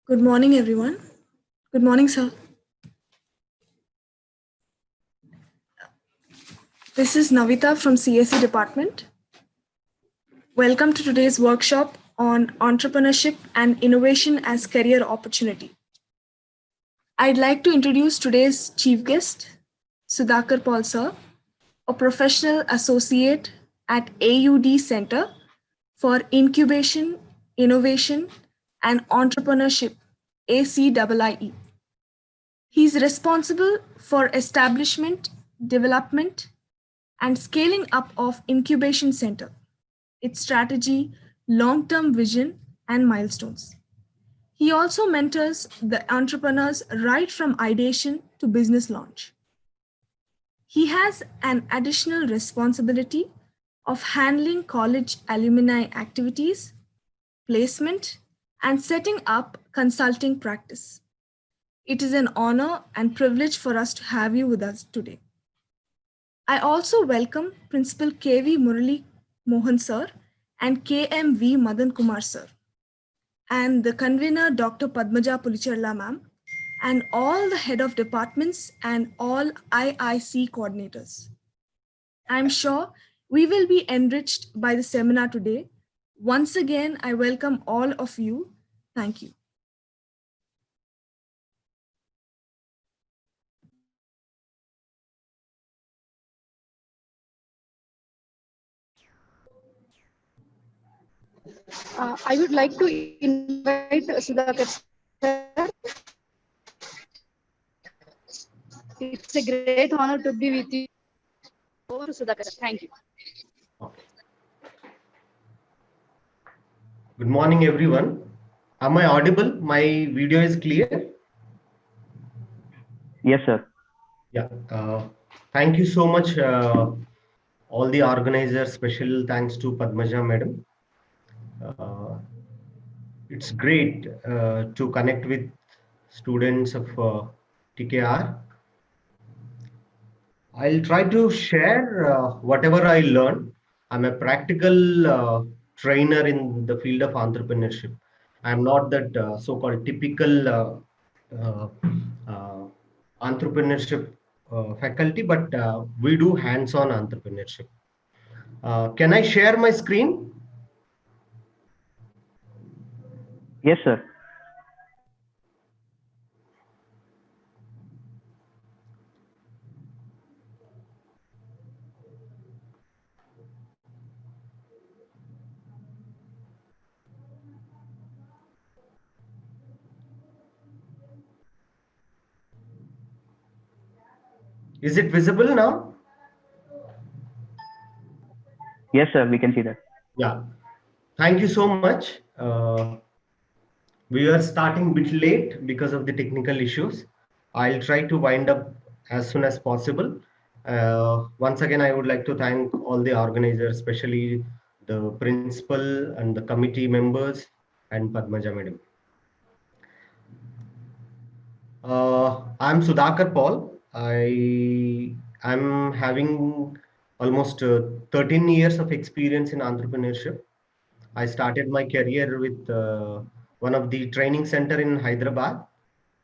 Good morning, everyone. Good morning, sir. This is Navita from CSE department. Welcome to today's workshop on entrepreneurship and innovation as career opportunity. I'd like to introduce today's chief guest, Sudhakar Paul sir, a professional associate at AUD Center for Incubation, Innovation, and Entrepreneurship, ACIIE. He's responsible for establishment, development, and scaling up of Incubation Center, its strategy, long-term vision, and milestones. He also mentors the entrepreneurs right from ideation to business launch. He has an additional responsibility of handling college alumni activities, placement, and setting up consulting practice. It is an honor and privilege for us to have you with us today. I also welcome Principal KV Murali Mohan sir and KMV Madan Kumar sir, and the convener Dr. Padmaja Pulicharla ma'am, and all the head of departments and all IIC coordinators. I'm sure we will be enriched by the seminar today. Once again, I welcome all of you. Thank you. I would like to invite Sudhakar sir. It's a great honor to be with you. Over to Sudhakar sir. Thank you. Okay. Good morning, everyone. Am I audible? My video is clear? Yes, sir. Yeah. Thank you so much, all the organizers. Special thanks to Padmaja madam. Uh, it's great to connect with students of TKR. I'll try to share whatever I learned. I'm a practical trainer in the field of entrepreneurship. I'm not that so-called typical uh, uh, entrepreneurship faculty, but we do hands-on entrepreneurship. Can I share my screen? Yes, sir. Is it visible now? Yes, sir. We can see that. Yeah. Thank you so much. We are starting a bit late because of the technical issues. I'll try to wind up as soon as possible. Once again, I would like to thank all the organizers, especially the principal and the committee members and Padmaja madam. I'm Sudhakar Paul. I'm having almost 13 years of experience in entrepreneurship. I started my career with one of the training center in Hyderabad,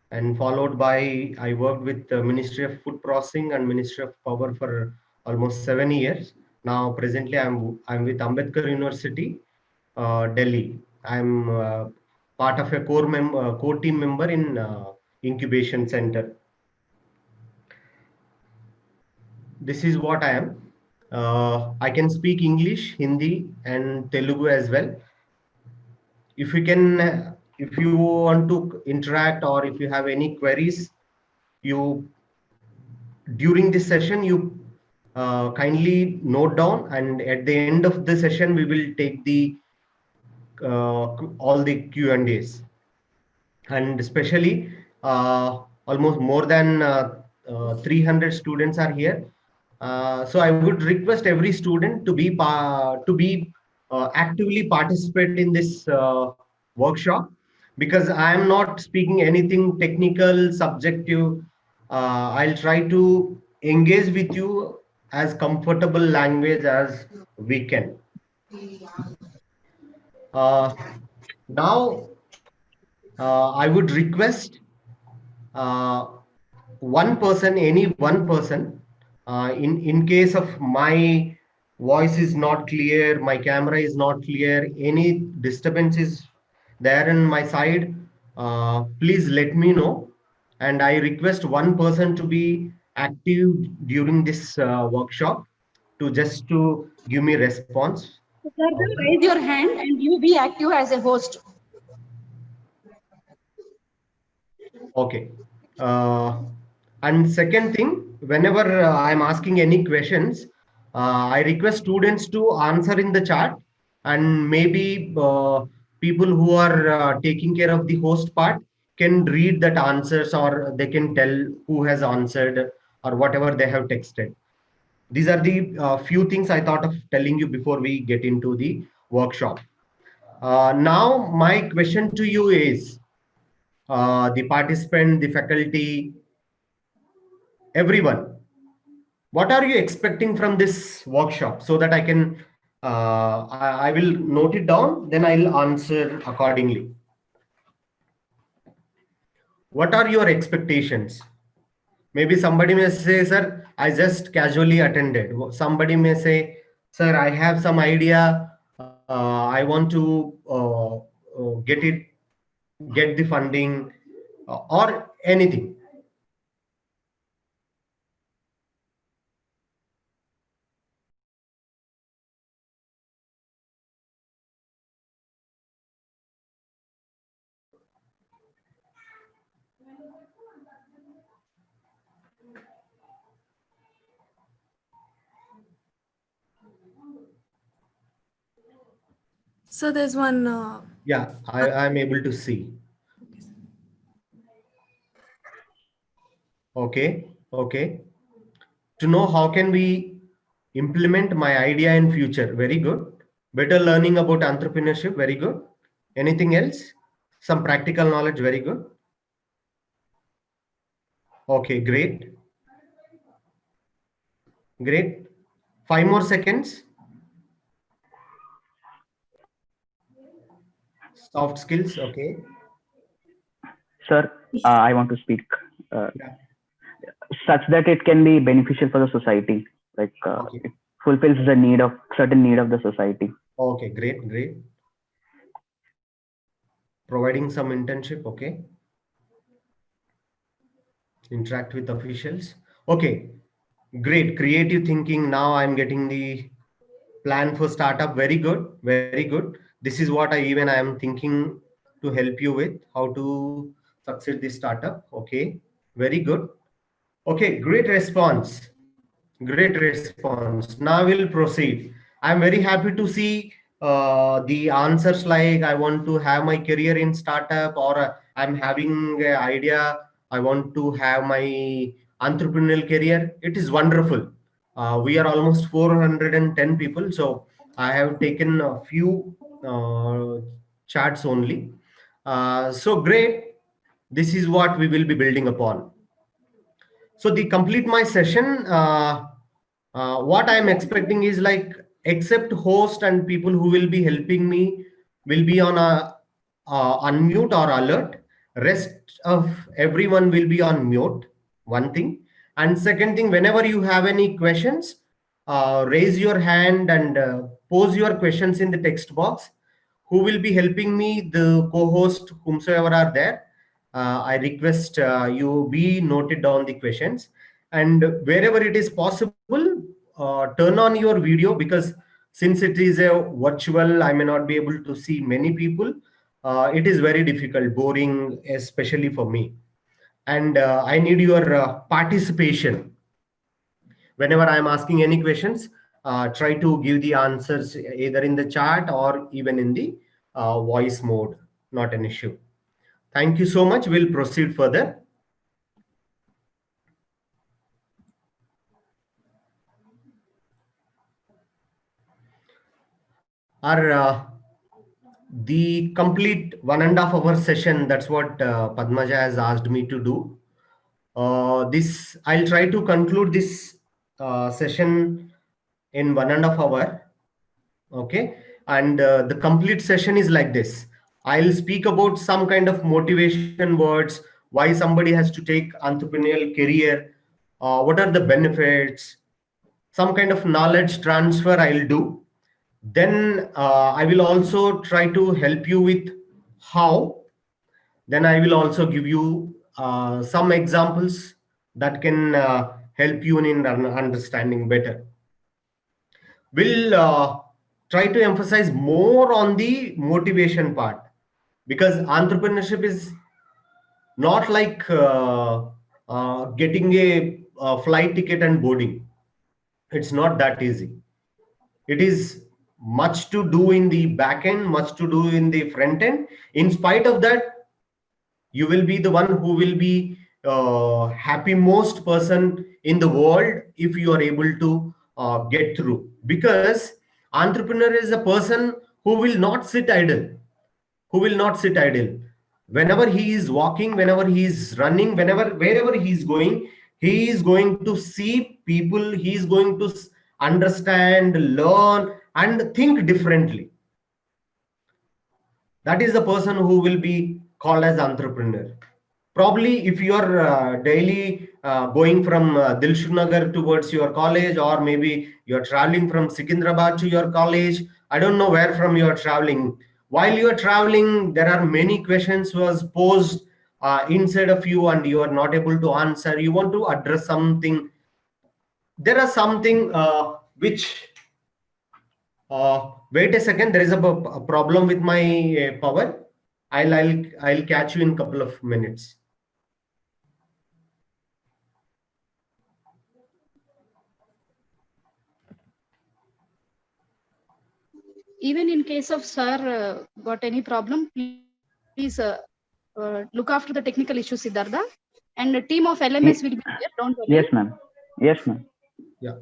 and followed by I worked with the Ministry of Food Processing and Ministry of Power for almost 7 years. Now presently I'm with Ambedkar University, Delhi. I'm part of a core team member in incubation center. This is what I am. I can speak English, Hindi, and Telugu as well. If you can, if you want to interact or if you have any queries, you during this session you kindly note down, and at the end of the session we will take the all the Q and A's, and especially almost more than 300 students are here. So I would request every student to be actively participate in this workshop, because I am not speaking anything technical, subjective. I'll try to engage with you as comfortable language as we can. Uh, Now I would request uh, any one person, in case of my voice is not clear, my camera is not clear, any disturbance is there on my side, please let me know. And I request one person to be active during this workshop, to just to give me response. Siddhartha, Okay. raise your hand and you be active as a host. Okay. Uh, and second thing, whenever I'm asking any questions, I request students to answer in the chat, and maybe people who are taking care of the host part can read that answers, or they can tell who has answered or whatever they have texted. These are the few things I thought of telling you before we get into the workshop. Now, my question to you is, the participant, the faculty, everyone, what are you expecting from this workshop, so that I can, I will note it down, then I'll answer accordingly. What are your expectations? Maybe somebody may say, sir, I just casually attended. Somebody may say, sir, I have some idea. I want to get the funding, or anything. So there's one. Yeah, I'm able to see. Okay, okay. To know how can we implement my idea in future. Very good. Better learning about entrepreneurship. Very good. Anything else? Some practical knowledge. Very good. Okay, great. Great. 5 more seconds. Soft skills. Okay. Sir, I want to speak uh, Yeah. such that it can be beneficial for the society. Like Okay. it fulfills the certain need of the society. Okay. Great. Great. Providing some internship. Okay. Interact with officials. Okay. Great. Creative thinking. Now I'm getting the plan for startup. Very good. Very good. This is what I am thinking to help you with, how to succeed this startup. Okay, very good. Okay, great response. Great response. Now we'll proceed. I'm very happy to see the answers like, I want to have my career in startup, or I'm having an idea, I want to have my entrepreneurial career. It is wonderful. We are almost 410 people, so I have taken a few charts only. So great. This is what we will be building upon. So the complete my session, what I'm expecting is like, except host and people who will be helping me will be on a unmute or alert. Rest of everyone will be on mute. One thing, and second thing, whenever you have any questions, raise your hand and pose your questions in the text box. Who will be helping me? The co-host, whomsoever are there, I request you be noted down the questions, and wherever it is possible, turn on your video, because since it is a virtual, I may not be able to see many people. It is very difficult, boring, especially for me, and I need your participation. Whenever I'm asking any questions, try to give the answers either in the chat or even in the voice mode. Not an issue. Thank you so much. We'll proceed further. Our the complete 1.5 hour session, that's what Padmaja has asked me to do. This I'll try to conclude this session in 1.5 hour. Okay, and the complete session is like this. I'll speak about some kind of motivation words, why somebody has to take entrepreneurial career, what are the benefits, some kind of knowledge transfer I'll do. Then I will also try to help you with how. Then I will also give you some examples that can help you in understanding better. We'll try to emphasize more on the motivation part, because entrepreneurship is not like getting a flight ticket and boarding. It's not that easy. It is much to do in the back end, much to do in the front end. In spite of that, you will be the one who will be happy most person in the world if you are able to get through. Because entrepreneur is a person who will not sit idle, whenever he is walking, whenever he is running, wherever he is going, he is going to see people, he is going to understand, learn and think differently. That is the person who will be called as entrepreneur. Probably if you are daily going from Dilshuk Nagar towards your college, or maybe you're traveling from Secunderabad to your college, I don't know where from you are traveling. While you are traveling, there are many questions was posed inside of you and you are not able to answer. You want to address something. There are something which wait a second, there is a problem with my power. I'll catch you in couple of minutes. Even in case of sir got any problem, please look after the technical issues, Siddhartha. And the team of LMS will be there. Don't worry. Yes, ma'am. Yes, ma'am. Yeah.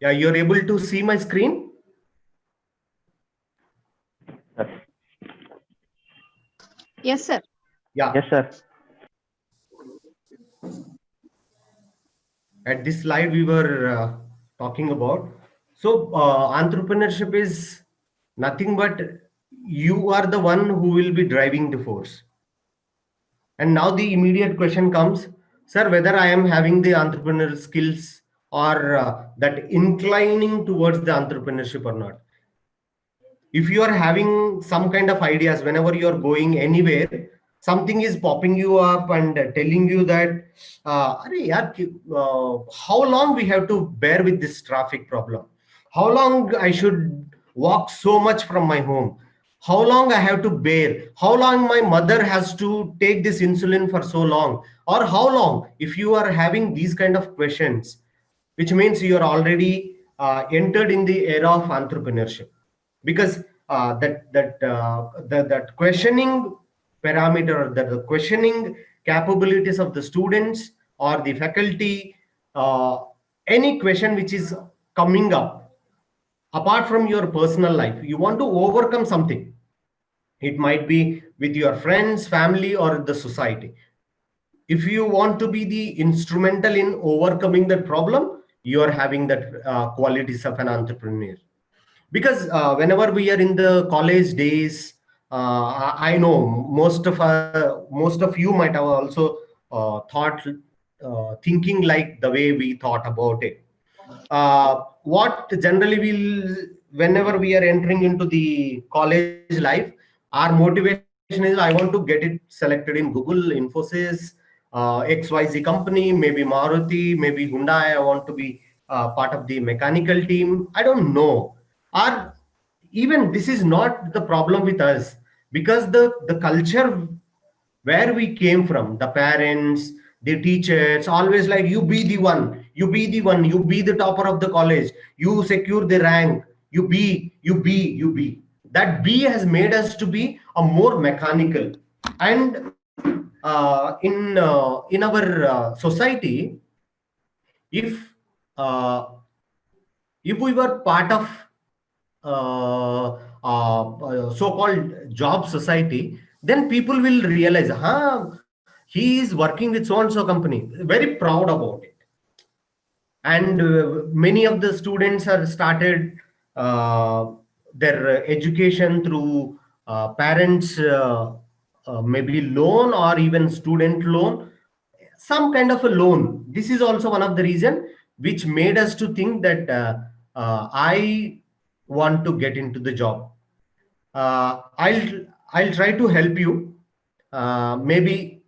Yeah, you're able to see my screen? Yes. Yes, sir. Yeah. Yes, sir. At this slide we were talking about. So entrepreneurship is nothing but you are the one who will be driving the force. And now the immediate question comes, sir, whether I am having the entrepreneurial skills or that inclining towards the entrepreneurship or not. If you are having some kind of ideas, whenever you are going anywhere, something is popping you up and telling you that "Arey yaar, how long we have to bear with this traffic problem, how long I should walk so much from my home, how long I have to bear, how long my mother has to take this insulin for so long, or how long." If you are having these kind of questions, which means you are already entered in the era of entrepreneurship. Because that questioning parameter, that the questioning capabilities of the students or the faculty, uh, any question which is coming up apart from your personal life, you want to overcome something. It might be with your friends, family, or the society. If you want to be the instrumental in overcoming that problem, you are having that qualities of an entrepreneur. Because whenever we are in the college days, I know most of you might have also thought thinking like the way we thought about it. What generally will, whenever we are entering into the college life, our motivation is I want to get it selected in Google, Infosys, XYZ company, maybe Maruti, maybe Hyundai. I want to be part of the mechanical team. I don't know. Or even this is not the problem with us, because the culture where we came from, the parents, the teachers, always like, you be the one, you be the one, you be the topper of the college, you secure the rank, you be. That B has made us to be a more mechanical. And in our society, if uh, if we were part of so-called job society, then people will realize, he is working with so and so company, very proud about it. And many of the students are started their education through parents maybe loan, or even student loan, some kind of a loan. This is also one of the reason which made us to think that I want to get into the job. I'll try to help you. Maybe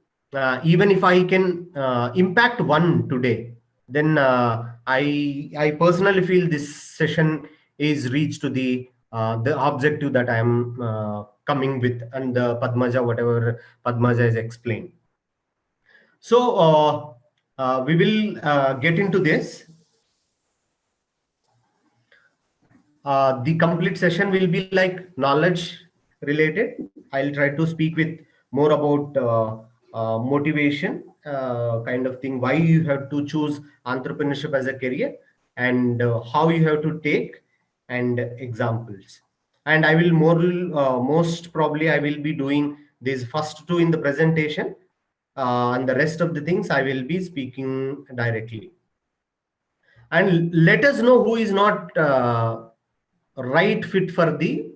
even if I can impact one today, then I personally feel this session is reached to the objective that I am coming with, and the Padmaja, whatever Padmaja has explained. So we will get into this. The complete session will be like knowledge related. I'll try to speak with more about motivation kind of thing, why you have to choose entrepreneurship as a career, and how you have to take, and examples. And I will most probably I will be doing these first two in the presentation, and the rest of the things I will be speaking directly. And let us know who is not right fit for the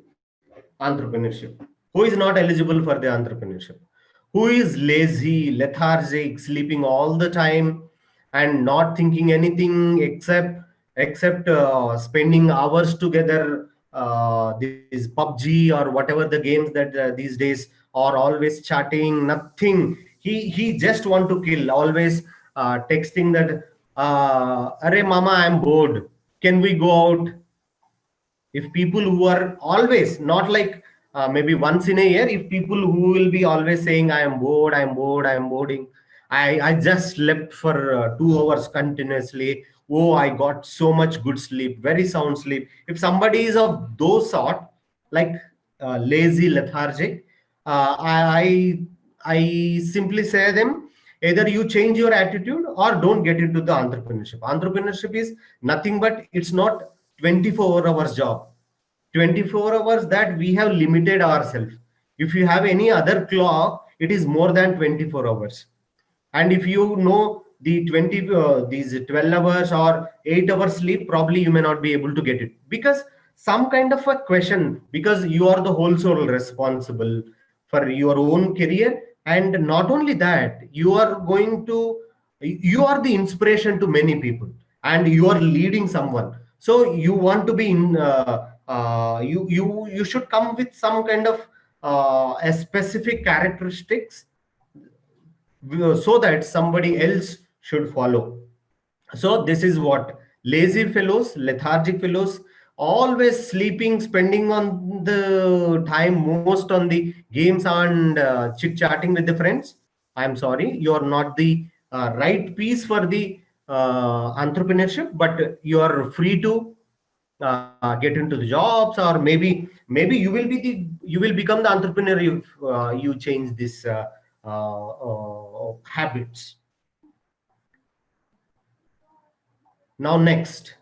entrepreneurship, who is not eligible for the entrepreneurship, who is lazy, lethargic, sleeping all the time, and not thinking anything except spending hours together, this PUBG or whatever the games that these days, are always chatting, nothing. He just want to kill, always texting that, "Arey mama, I'm bored. Can we go out?" If people who are always not like maybe once in a year, if people who will be always saying, "I am bored, I am bored, I am boarding, I just slept for 2 hours continuously, oh, I got so much good sleep, very sound sleep." If somebody is of those sort, like lazy, lethargic, I simply say them, either you change your attitude or don't get into the entrepreneurship. Entrepreneurship is nothing but, it's not 24 hours job. 24 hours that we have limited ourselves. If you have any other clock, it is more than 24 hours. And if you know the 20 these 12 hours or 8 hours sleep, probably you may not be able to get it, because some kind of a question, because you are the whole soul responsible for your own career. And not only that, you are the inspiration to many people, and you are leading someone. So you want to be in you should come with some kind of a specific characteristics, so that somebody else should follow. So this is what lazy fellows, lethargic fellows, always sleeping, spending on the time most on the games and chit chatting with the friends. I'm sorry, you're not the right piece for the entrepreneurship, but you are free to get into the jobs, or maybe you will become the entrepreneur if you change this habits. Now next,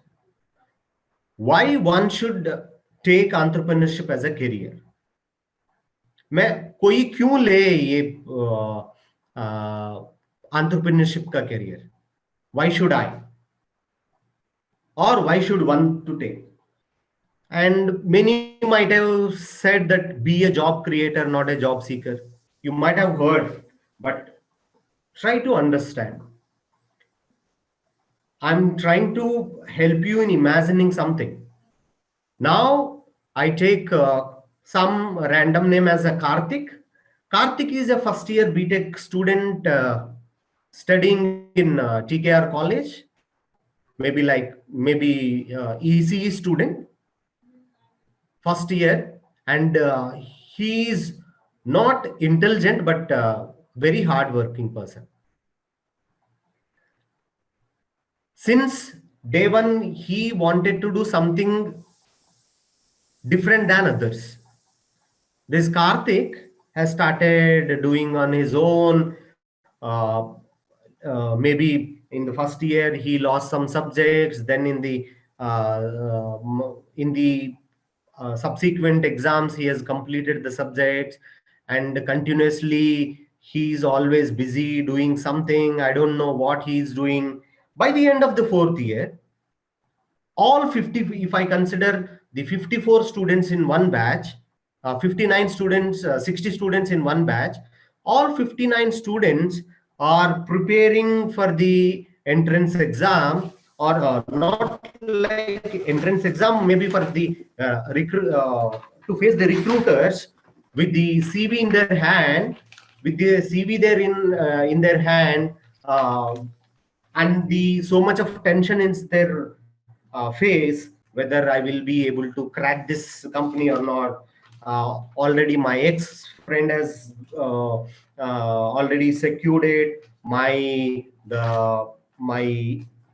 why one should take entrepreneurship as a career. मैं कोई क्यों ले ये entrepreneurship का career? Why should I, or why should one to take? And many might have said that be a job creator, not a job seeker. You might have heard, but try to understand. I'm trying to help you in imagining something. Now, I take some random name as a Karthik. Karthik is a first year BTech student studying in TKR college, maybe ECE student, first year, and he is not intelligent but very hardworking person. Since day one, he wanted to do something different than others. This Karthik has started doing on his own. Maybe in the first year he lost some subjects. Then in the subsequent exams, he has completed the subjects, and continuously he's always busy doing something. I don't know what he's doing. By the end of the fourth year, all 50, if I consider the 54 students in one batch, 59 students, 60 students in one batch, all 59 students are preparing for the entrance exam, or not like entrance exam, maybe for the to face the recruiters with the CV in their hand, with the CV there in their hand, and the so much of tension in their face, whether I will be able to crack this company or not. Already my ex friend has already secured it. My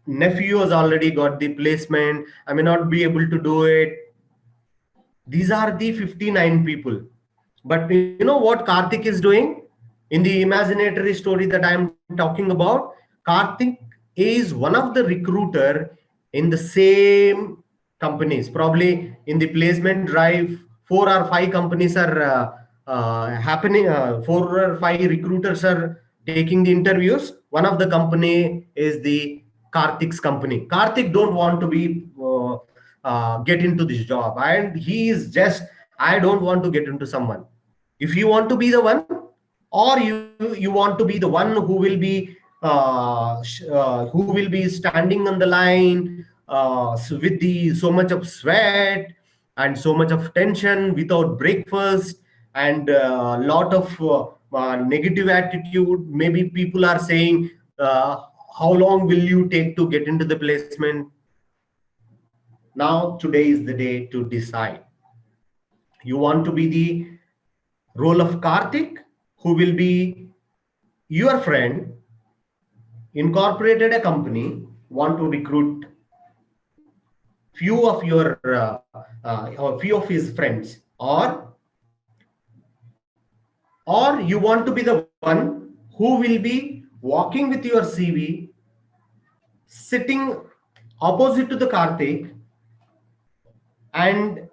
nephew has already got the placement. I may not be able to do it. These are the 59 people. But you know what Karthik is doing? In the imaginary story that I am talking about, Karthik is one of the recruiter in the same companies. Probably in the placement drive, 4 or 5 companies are happening. 4 or 5 recruiters are taking the interviews. One of the company is the Karthik's company. Karthik don't want to be get into this job, and he is just, I don't want to get into someone. If you want to be the one, or you want to be the one who will be who will be standing on the line with the so much of sweat and so much of tension without breakfast, and a lot of negative attitude. Maybe people are saying, how long will you take to get into the placement? Now today is the day to decide. You want to be the role of Karthik, who will be your friend, incorporated a company, want to recruit few of your or few of his friends, or you want to be the one who will be walking with your CV, sitting opposite to the Karthik, and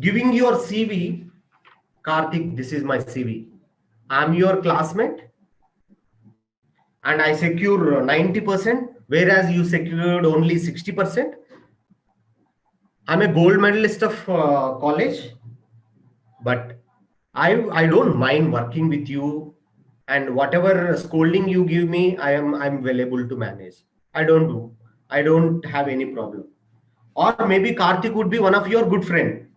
giving your CV. Karthik, this is my CV. I'm your classmate, and I secure 90%, whereas you secured only 60%. I'm a gold medalist of college, but I don't mind working with you, and whatever scolding you give me, I'm well able to manage. I don't have any problem. Or maybe Karthik would be one of your good friend,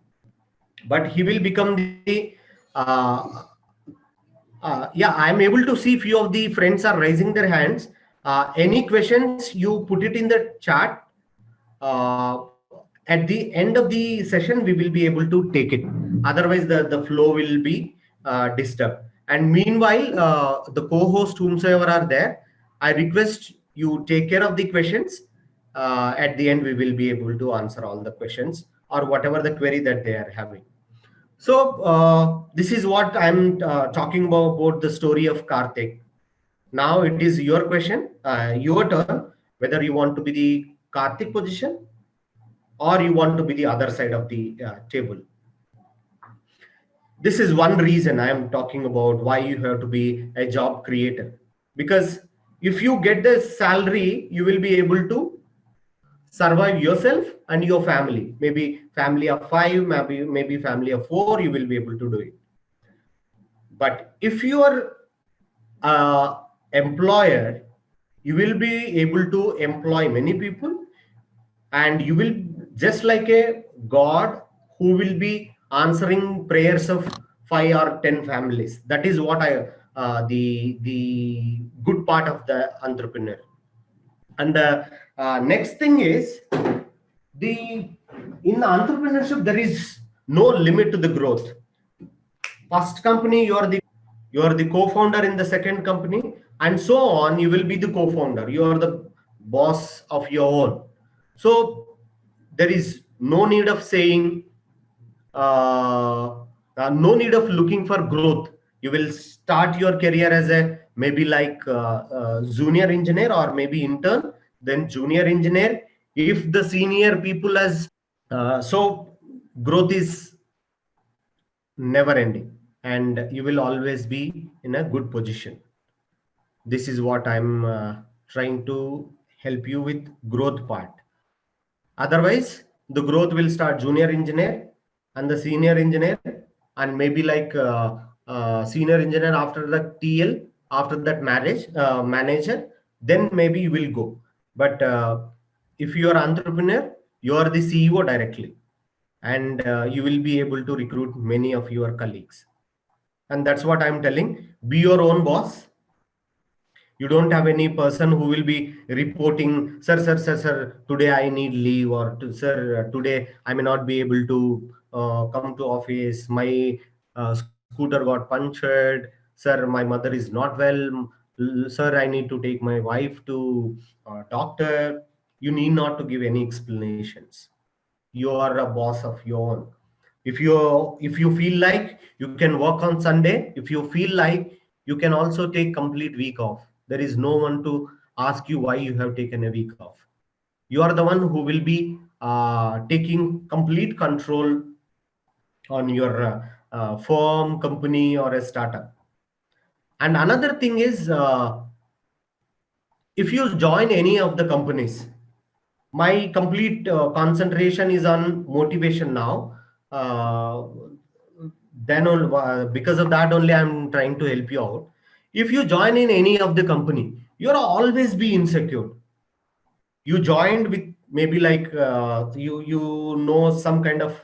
but he will become the uh, yeah, I'm able to see few of the friends are raising their hands. Any questions, you put it in the chat. At the end of the session, we will be able to take it. Otherwise, the flow will be disturbed. And meanwhile, the co-host, whomsoever are there, I request you take care of the questions. At the end, we will be able to answer all the questions or whatever the query that they are having. So this is what I'm talking about the story of Karthik. Now it is your question, your turn, whether you want to be the Karthik position or you want to be the other side of the table. This is one reason I am talking about why you have to be a job creator. Because if you get the salary, you will be able to survive yourself and your family. Maybe family of 5, maybe family of 4, you will be able to do it. But if you are employer, you will be able to employ many people, and you will just like a god who will be answering prayers of 5 or 10 families. That is what the good part of the entrepreneur. And the next thing is, in the entrepreneurship there is no limit to the growth. First company, you are the co-founder. In the second company, and so on, you will be the co-founder. You are the boss of your own. So there is no need of saying, no need of looking for growth. You will start your career as a maybe like junior engineer or maybe intern, then junior engineer. If the senior people as so growth is never ending, and you will always be in a good position. This is what I'm trying to help you with growth part. Otherwise, the growth will start junior engineer and the senior engineer, and maybe like senior engineer after the TL, after that manager, then maybe you will go. But if you are entrepreneur, you are the CEO directly, and you will be able to recruit many of your colleagues. And that's what I'm telling. Be your own boss. You don't have any person who will be reporting, sir, today I need leave, or sir, today I may not be able to come to office. My scooter got punctured. Sir, my mother is not well. Sir, I need to take my wife to doctor. You need not to give any explanations. You are a boss of your own. If you feel like, you can work on Sunday. If you feel like, you can also take complete week off. There is no one to ask you why you have taken a week off. You are the one who will be taking complete control on your firm, company, or a startup. And another thing is, if you join any of the companies, my complete concentration is on motivation now. Because of that only, I'm trying to help you out. If you join in any of the company, you'll always be insecure. You joined with maybe like you know some kind of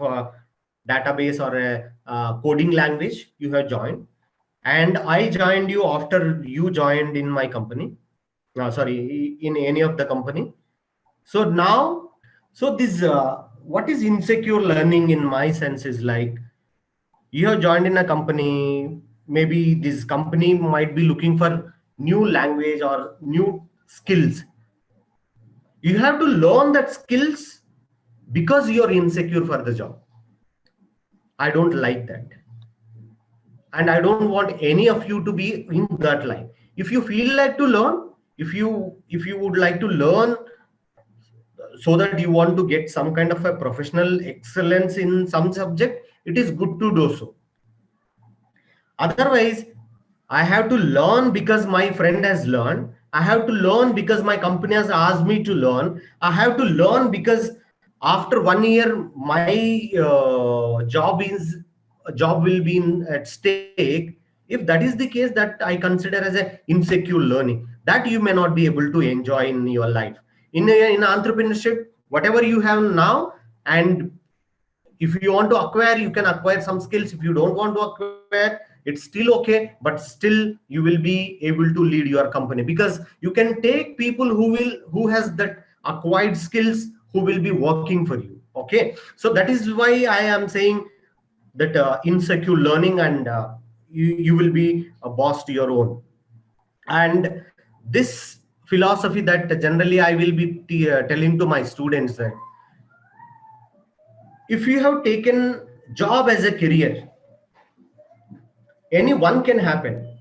database or a coding language you have joined, and I joined you after you joined in my company. Sorry, in any of the company. So now, so this what is insecure learning in my sense is like, you have joined in a company, maybe this company might be looking for new language or new skills. You have to learn that skills because you're insecure for the job. I don't like that, and I don't want any of you to be in that line. If you feel like to learn, if you would like to learn so that you want to get some kind of a professional excellence in some subject, it is good to do so. Otherwise, I have to learn because my friend has learned. I have to learn because my company has asked me to learn. I have to learn because after 1 year, my job will be at stake. If that is the case, that I consider as a insecure learning that you may not be able to enjoy in your life. In entrepreneurship, whatever you have now, and if you want to acquire, you can acquire some skills. If you don't want to acquire, it's still okay, but still you will be able to lead your company, because you can take people who has that acquired skills, who will be working for you. Okay, so that is why I am saying that insecure learning, and you will be a boss to your own. And this philosophy that generally I will be telling to my students, that if you have taken job as a career, any one can happen.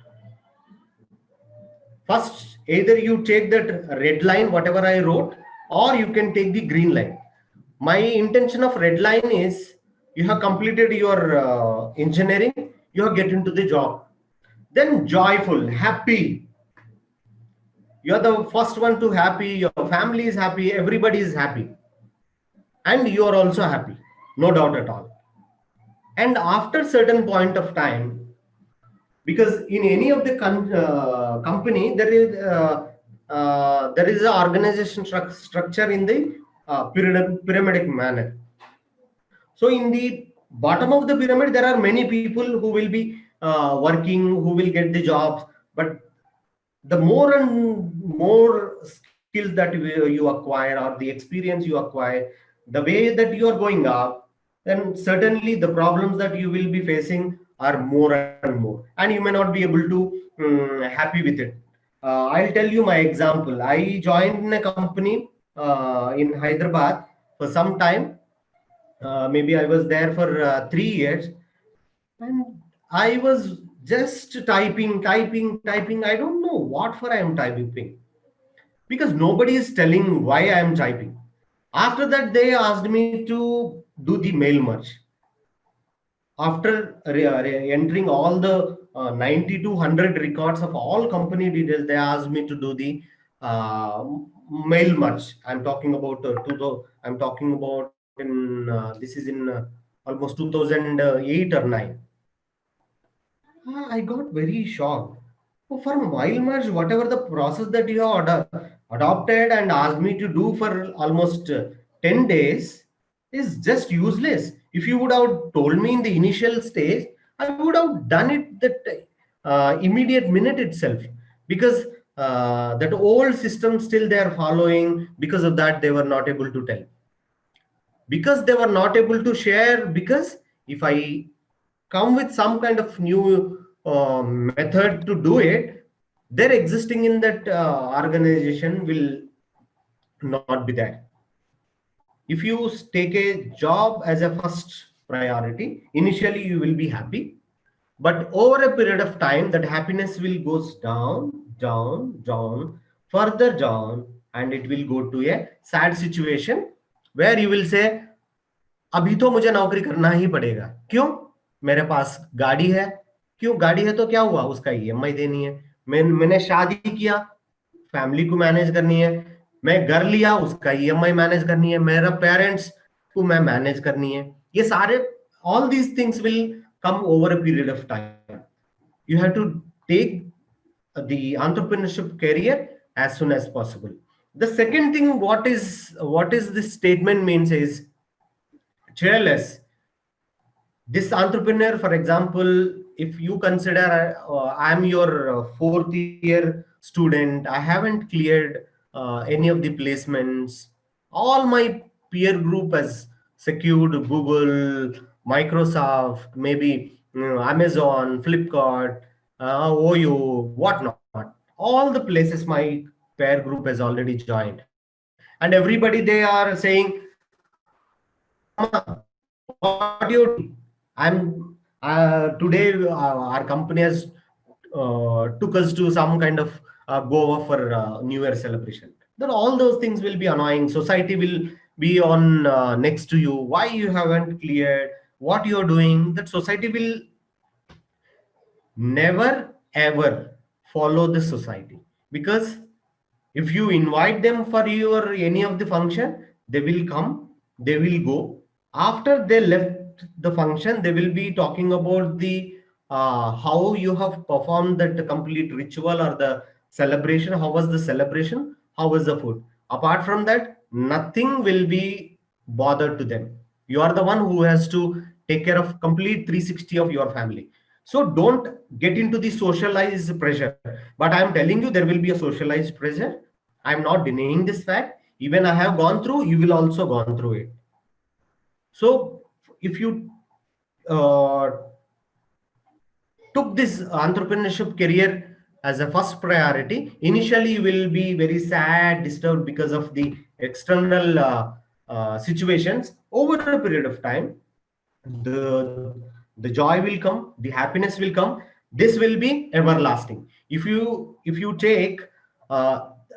First, either you take that red line, whatever I wrote, or you can take the green line. My intention of red line is, you have completed your engineering, you have get into the job, then joyful, happy. You're the first one to happy, your family is happy, everybody is happy, and you are also happy, no doubt at all. And after certain point of time, because in any of the company, there is a organization structure in the pyramidic manner. So in the bottom of the pyramid, there are many people who will be working, who will get the jobs, but the more and more skills that you acquire, or the experience you acquire, the way that you are going up, then certainly the problems that you will be facing are more and more, and you may not be able to happy with it. I'll tell you my example. I joined in a company in Hyderabad for some time. Maybe I was there for 3 years, and I was just typing. I don't know what for I am typing, because nobody is telling why I am typing. After that, they asked me to do the mail merge. After entering all the 90 to 100 records of all company details, they asked me to do the uh, mail merge. I'm talking about I'm talking about in this is in almost 2008 or 9. I got very shocked. Oh, for mile merge, whatever the process that you have adopted and asked me to do for almost 10 days is just useless. If you would have told me in the initial stage, I would have done it that immediate minute itself, because that old system still they are following. Because of that, they were not able to tell, because they were not able to share. Because if I come with some kind of new method to do it, their existing in that organization will not be there. If you take a job as a first priority, initially you will be happy, but over a period of time that happiness will goes down, further down, and it will go to a sad situation where you will say, अभी तो मुझे नौकरी करना ही पड़ेगा। क्यों? मेरे पास गाड़ी है। क्यों गाड़ी है तो क्या हुआ? उसका ईएमआई देनी है। मैंने शादी किया, फैमिली को मैनेज करनी है। मैं घर लिया, उसका ईएमआई मैनेज करनी है। मेरा पेरेंट्स को मैं मैनेज करनी है। ये सारे all these things will come over a period of time. You have to take the entrepreneurship career as soon as possible. The second thing, what is this statement means is cheerless. This entrepreneur, for example, if you consider I'm your fourth year student, I haven't cleared any of the placements. All my peer group has secured Google, Microsoft, maybe Amazon, Flipkart, Oyo, whatnot. All the places my peer group has already joined, and everybody they are saying, what you doing? I'm today our company has took us to some kind of Goa for New Year celebration. Then all those things will be annoying. Society will be on next to you. Why you haven't cleared? What you're doing? That society will never ever follow the society, because if you invite them for your any of the function, they will come, they will go. After they left the function, they will be talking about the how you have performed that complete ritual or the celebration. How was the celebration? How was the food? Apart from that, nothing will be bothered to them. You are the one who has to take care of complete 360 of your family. So don't get into the socialized pressure. But I'm telling you, there will be a socialized pressure. I'm not denying this fact. Even I have gone through, you will also gone through it. So if you uh, took this entrepreneurship career as a first priority, initially you will be very sad, disturbed because of the external situations. Over a period of time, the joy will come, the happiness will come. This will be everlasting. If you take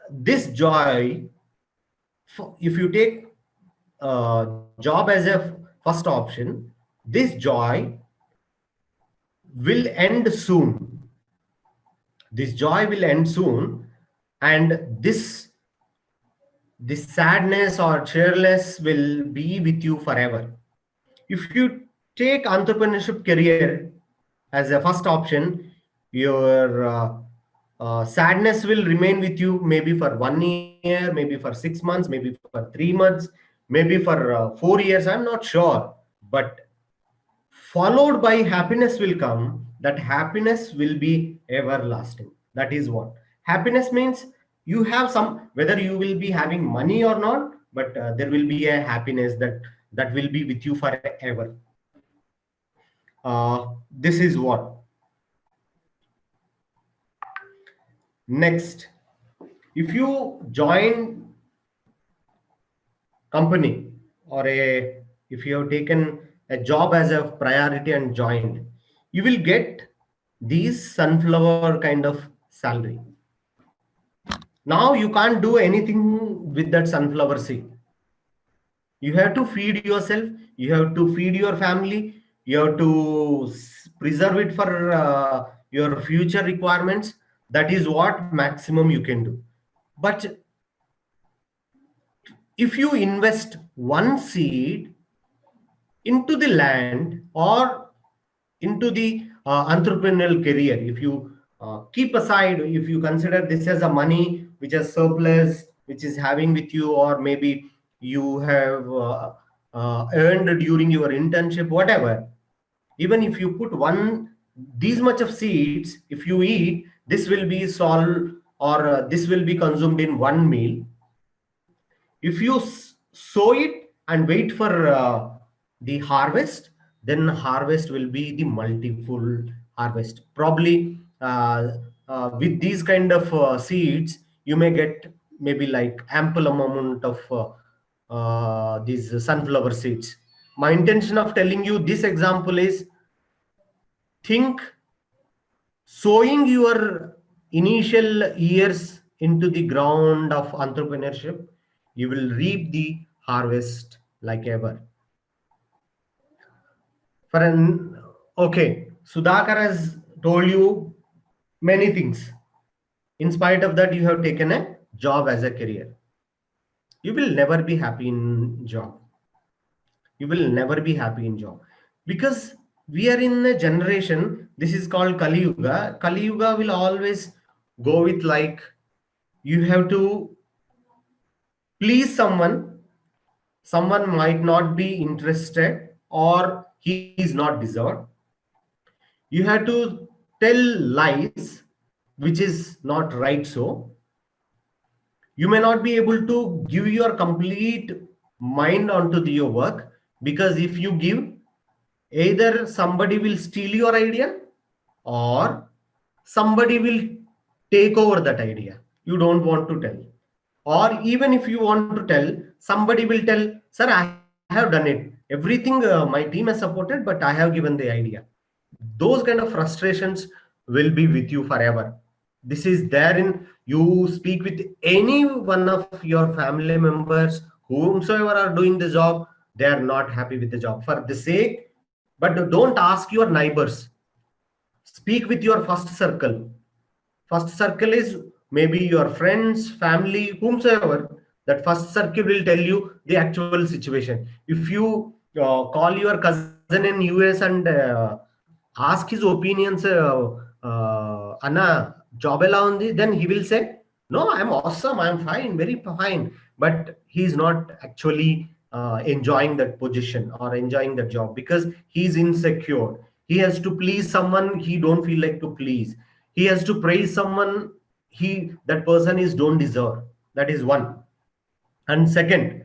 this joy, if you take job as a first option, this joy will end soon. This joy will end soon, and this sadness or cheerless will be with you forever. If you take entrepreneurship career as a first option, your sadness will remain with you maybe for 1 year, maybe for 6 months, maybe for 3 months, maybe for 4 years. I'm not sure, but followed by happiness will come, that happiness will be everlasting. That is what happiness means. You have some, whether you will be having money or not, but there will be a happiness that will be with you forever. This is what. Next, if you join company, or if you have taken a job as a priority and joined, you will get these sunflower kind of salary. Now you can't do anything with that sunflower seed. You have to feed yourself, you have to feed your family, you have to preserve it for your future requirements. That is what maximum you can do. But if you invest one seed into the land or into the entrepreneurial career, if you keep aside, if you consider this as a money which is surplus, which is having with you, or maybe you have earned during your internship, whatever, even if you put one these much of seeds, if you eat, this will be solved, or this will be consumed in one meal. If you sow it and wait for the harvest, then harvest will be the multiple harvest. Probably with these kind of seeds, you may get maybe like ample amount of these sunflower seeds. My intention of telling you this example is, think sowing your initial years into the ground of entrepreneurship, you will reap the harvest like ever. For an okay, Sudhakar has told you many things. In spite of that, you have taken a job as a career. You will never be happy in job. You will never be happy in job, because we are in a generation, this is called Kali Yuga. Kali Yuga will always go with like, you have to please someone. Someone might not be interested, or he is not deserved. You have to tell lies which is not right. So you may not be able to give your complete mind onto your work, because if you give, either somebody will steal your idea, or somebody will take over that idea. You don't want to tell. Or even if you want to tell, somebody will tell, sir, I have done it, everything my team has supported, but I have given the idea. Those kind of frustrations will be with you forever. This is there in, you speak with any one of your family members, whomsoever are doing the job, they are not happy with the job for the sake. But don't ask your neighbors, speak with your first circle. First circle is maybe your friends, family, whomsoever. That first circle will tell you the actual situation. If you call your cousin in US and ask his opinions, Anna, job ela undi, then he will say, no, I'm awesome, I'm fine, very fine. But he's not actually enjoying that position or enjoying that job, because he's insecure. He has to please someone he don't feel like to please. He has to praise someone that person is don't deserve. That is one. And second,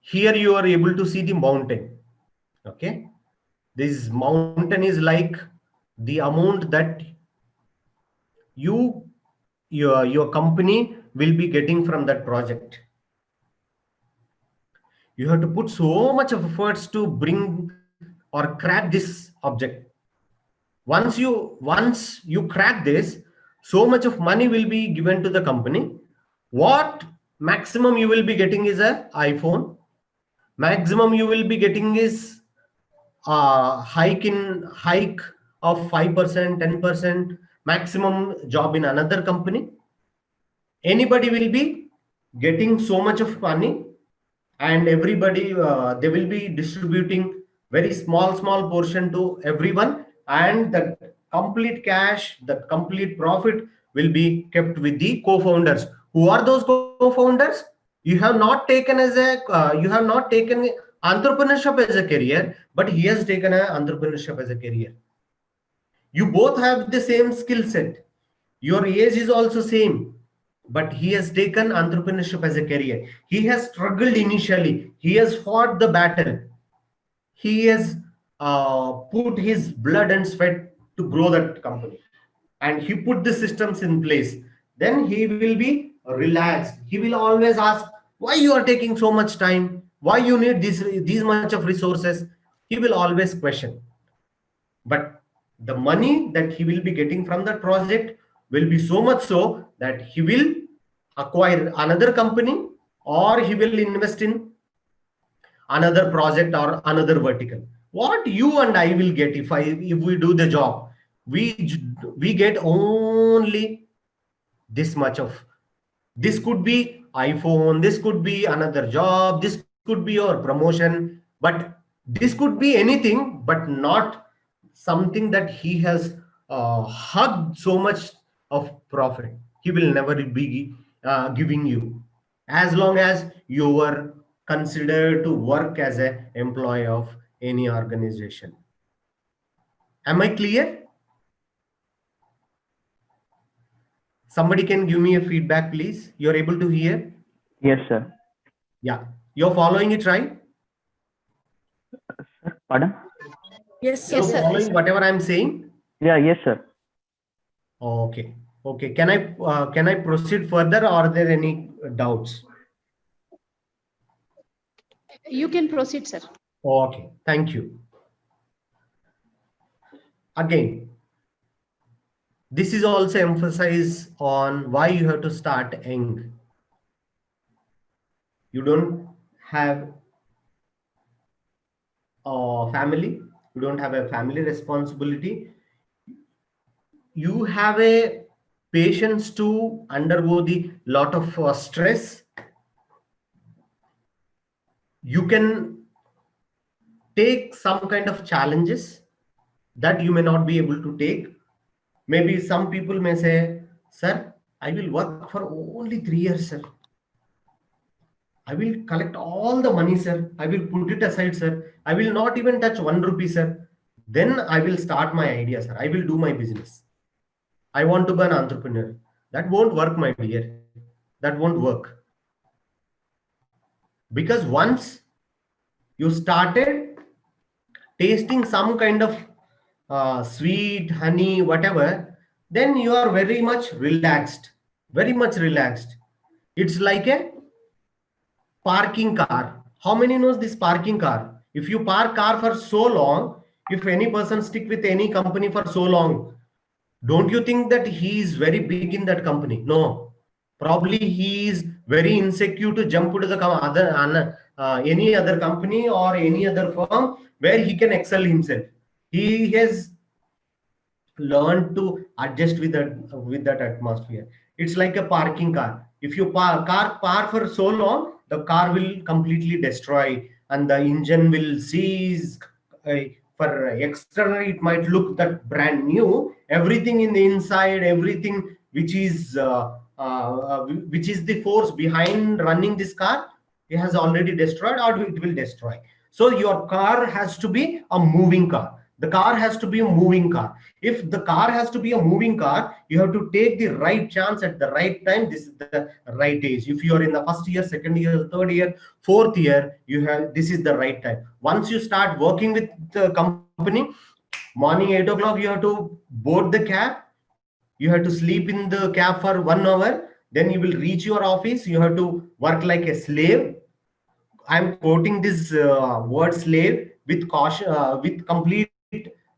here you are able to see the mountain. Okay, this mountain is like the amount that your company will be getting from that project. You have to put so much of efforts to bring or crack this object. Once you crack this, so much of money will be given to the company. What maximum you will be getting is a iPhone. Maximum you will be getting is hike of 5%, 10%, maximum job in another company. Anybody will be getting so much of money, and everybody they will be distributing very small portion to everyone, and the complete cash, the complete profit will be kept with the co-founders. Who are those co-founders? You have not taken entrepreneurship as a career, but he has taken entrepreneurship as a career. You both have the same skill set. Your age is also same, but he has taken entrepreneurship as a career. He has struggled initially. He has fought the battle. He has put his blood and sweat to grow that company, and he put the systems in place. Then he will be relaxed. He will always ask, why you are taking so much time, why you need these much of resources. He will always question. But the money that he will be getting from that project will be so much so that he will acquire another company, or he will invest in another project or another vertical. What you and I will get, if we do the job, we get only this much of, this could be iPhone, this could be another job, this could be your promotion, but this could be anything, but not something that he has hugged so much of profit. He will never be giving you, as long as you were considered to work as an employee of any organization. Am I clear? Somebody can give me a feedback, please. You're able to hear? Yes, sir. Yeah. You're following it, right? Pardon? Yes, You're Yes, sir. following whatever I'm saying? Yeah, yes, sir. Okay. Okay. Can I proceed further, or are there any doubts? You can proceed, sir. Okay. Thank you. Again, this is also emphasize on why you have to start young. You don't have a family. You don't have a family responsibility. You have a patience to undergo the lot of stress. You can take some kind of challenges that you may not be able to take. Maybe some people may say, sir, I will work for only 3 years, sir. I will collect all the money, sir. I will put it aside, sir. I will not even touch 1 rupee, sir. Then I will start my idea, sir. I will do my business. I want to be an entrepreneur. That won't work, my dear. That won't work. Because once you started tasting some kind of sweet, honey, whatever, then you are very much relaxed. Very much relaxed. It's like a parking car. How many knows this parking car? If you park car for so long, if any person stick with any company for so long, don't you think that he is very big in that company? No, probably he is very insecure to jump to the any other company or any other firm where he can excel himself. He has learned to adjust with that atmosphere. It's like a parking car. If you park for so long, the car will completely destroy, and the engine will seize. For external, it might look that brand new. Everything in the inside, everything which is the force behind running this car, it has already destroyed, or it will destroy. So your car has to be a moving car. The car has to be a moving car. If the car has to be a moving car, you have to take the right chance at the right time. This is the right age. If you are in the first year, second year, third year, fourth year, this is the right time. Once you start working with the company, morning 8 o'clock, you have to board the cab. You have to sleep in the cab for 1 hour. Then you will reach your office. You have to work like a slave. I'm quoting this word slave with caution, with complete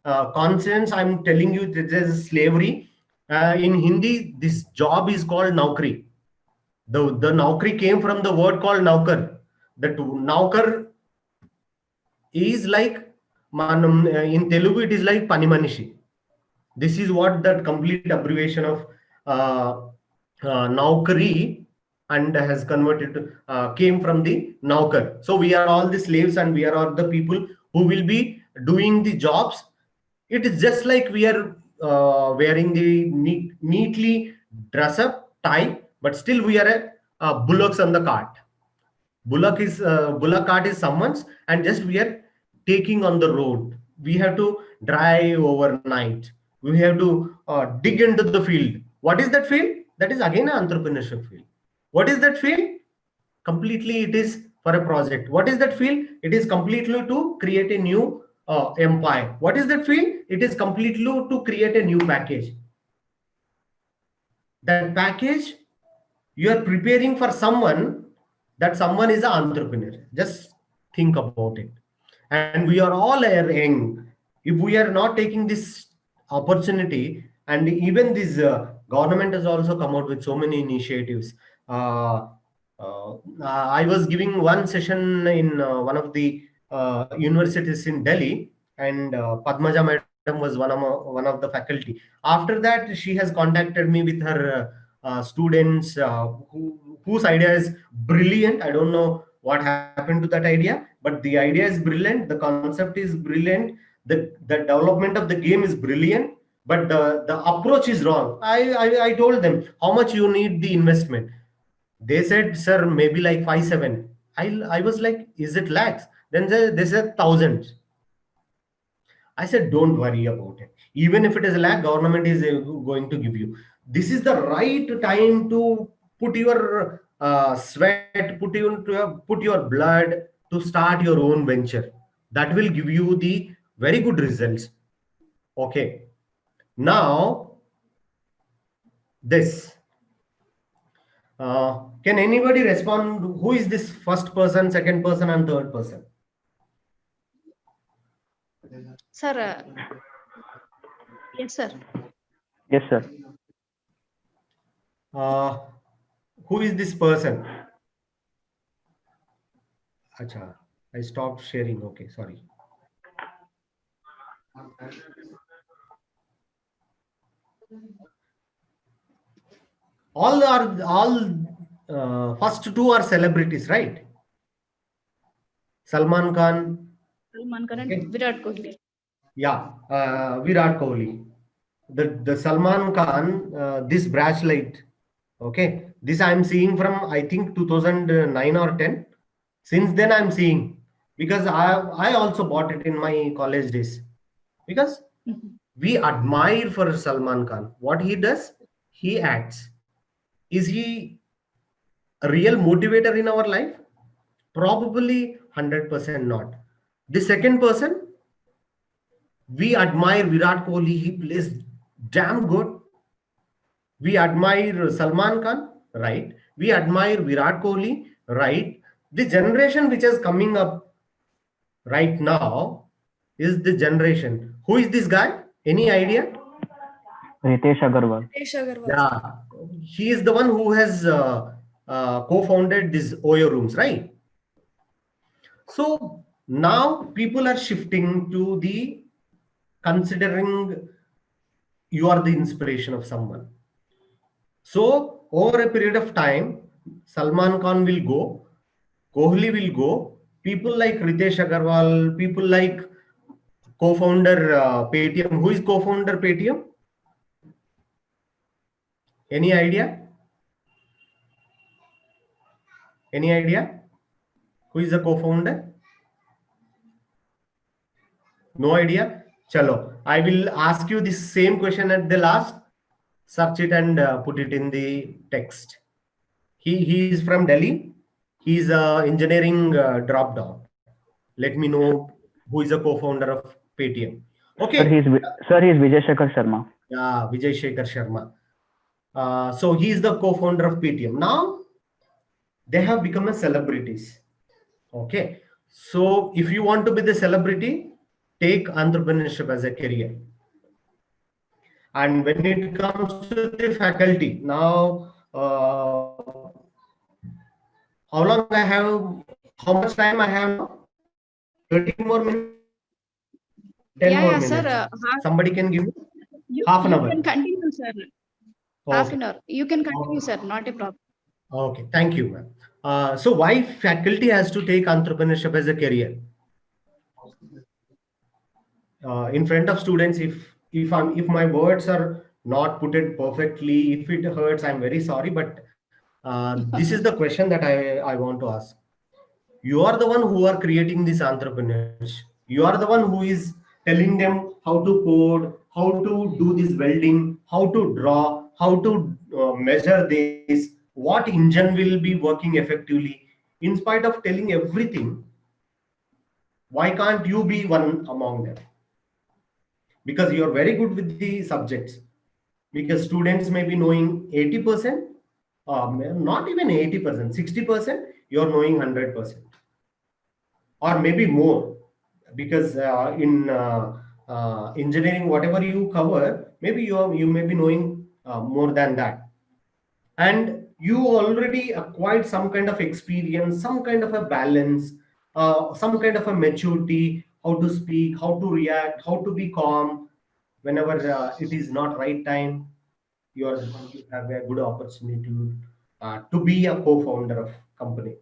conscience. I'm telling you that there's slavery. In Hindi, this job is called naukri. The naukri came from the word called naukar. That naukar is like, in Telugu, it is like panimanishi. This is what that complete abbreviation of naukari, and has converted to, came from the naukar. So we are all the slaves, and we are all the people who will be doing the jobs. It is just like we are wearing the neatly dress up tie, but still we are bullocks on the cart. Bullock cart is someone's, and just we are taking on the road. We have to drive overnight. We have to dig into the field. What is that field? That is again an entrepreneurship field. What is that field? Completely it is for a project. What is that field? It is completely to create a new empire. What is that field? It is completely to create a new package. That package, you are preparing for someone, that someone is an entrepreneur. Just think about it. And we are all young. If we are not taking this opportunity, and even this government has also come out with so many initiatives. I was giving one session in one of the universities in Delhi, and Padmaja madam was one of the faculty. After that, she has contacted me with her students whose idea is brilliant. I don't know what happened to that idea, but the idea is brilliant. The concept is brilliant. The development of the game is brilliant, but the approach is wrong. I told them how much you need the investment. They said, sir, maybe like 5-7. I was like, is it lakhs? Then they said thousands. I said, don't worry about it. Even if it is a lakh, government is going to give you. This is the right time to put your sweat, put your blood to start your own venture. That will give you the very good results. Okay. Now, this. Can anybody respond? Who is this first person, second person, and third person? Sir, yes, sir. Yes, sir. Who is this person? Acha, I stopped sharing. Okay, sorry. All first two are celebrities, right? Salman Khan. Salman Khan and Okay. Virat Kohli. Yeah, Virat Kohli. The Salman Khan, this bracelet. Okay, this I'm seeing from I think 2009 or 10. Since then I'm seeing, because I also bought it in my college days, because we admire for Salman Khan. What he does, he acts. Is he a real motivator in our life? Probably 100% not. The second person, we admire Virat Kohli. He plays damn good. We admire Salman Khan, right? We admire Virat Kohli, right? The generation which is coming up right now is the generation. Who is this guy? Any idea? Ritesh Agarwal. Ritesh Agarwal. Yeah, he is the one who has co-founded these Oyo rooms, right? So now people are shifting to the considering you are the inspiration of someone. So over a period of time, Salman Khan will go, Kohli will go, people like Ritesh Agarwal, people like co-founder Paytm. Who is co-founder Paytm? Any idea? Any idea? Who is the co-founder? No idea? Chalo. I will ask you the same question at the last. Search it and put it in the text. He is from Delhi. He is engineering drop down. Let me know who is the co-founder of Paytm. Okay. Sir, he is Vijay Shekhar Sharma. Yeah, Vijay Shekhar Sharma. So he is the co-founder of Paytm. Now they have become a celebrities. Okay. So if you want to be the celebrity, take entrepreneurship as a career. And when it comes to the faculty, now how long I have, how much time I have now? 30 more minutes? 10 more minutes. Sir. Somebody can give me half an hour. You can continue, sir. Okay. Half an hour. You can continue, sir. Not a problem. Okay, thank you, ma'am. So why faculty has to take entrepreneurship as a career? In front of students, if my words are not put it perfectly, if it hurts, I'm very sorry, but this is the question that I want to ask. You are the one who are creating these entrepreneurs. You are the one who is telling them how to code, how to do this welding, how to draw, how to measure this, what engine will be working effectively. In spite of telling everything, why can't you be one among them? Because you are very good with the subjects. Because students may be knowing 80%, not even 80%, 60%, you are knowing 100%, or maybe more. Because in engineering, whatever you cover, maybe you may be knowing more than that. And you already acquired some kind of experience, some kind of a balance, some kind of a maturity, how to speak, how to react, how to be calm whenever it is not right time. You are going to have a good opportunity to be a co-founder of company.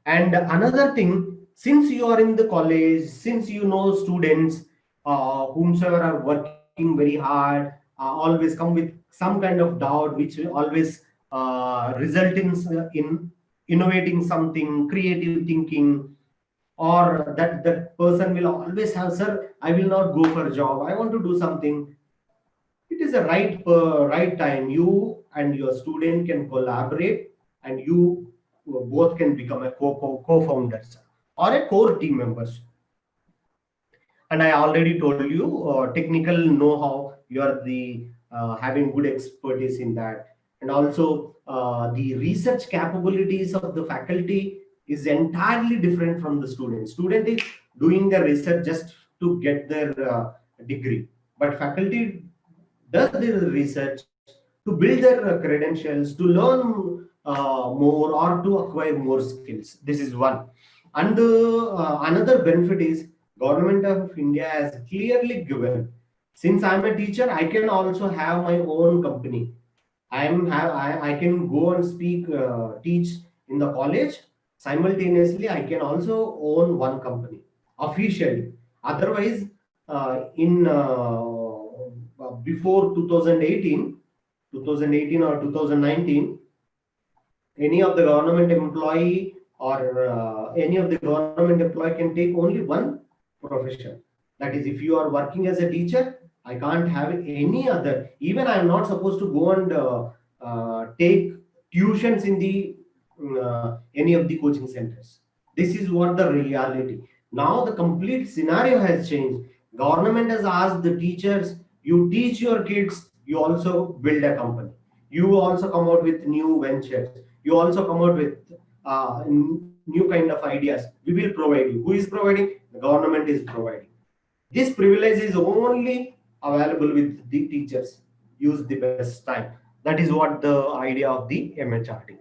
And another thing, since you are in the college, since you know students whomsoever are working very hard, always come with some kind of doubt, which will always result in innovating something, creative thinking, or that person will always have, sir, I will not go for a job, I want to do something. It is a right time. You and your student can collaborate, and you both can become a co-founders or a core team members. And I already told you, technical know-how, you are the having good expertise in that. And also the research capabilities of the faculty is entirely different from the student. Student is doing the research just to get their degree, but faculty does the research to build their credentials, to learn more, or to acquire more skills. This is one. And another benefit is government of India has clearly given. Since I'm a teacher, I can also have my own company. I can go and speak, teach in the college. Simultaneously, I can also own one company officially. Otherwise, in before 2018 or 2019, any of the government employee or any of the government employee can take only one profession. That is, if you are working as a teacher, I can't have any other. Even I am not supposed to go and take tuitions in the any of the coaching centers. This is what the reality. Now the complete scenario has changed. Government has asked the teachers, you teach your kids, you also build a company. You also come out with new ventures. You also come out with new kind of ideas. We will provide you. Who is providing? The government is providing. This privilege is only available with the teachers. Use the best time. That is what the idea of the MHRD.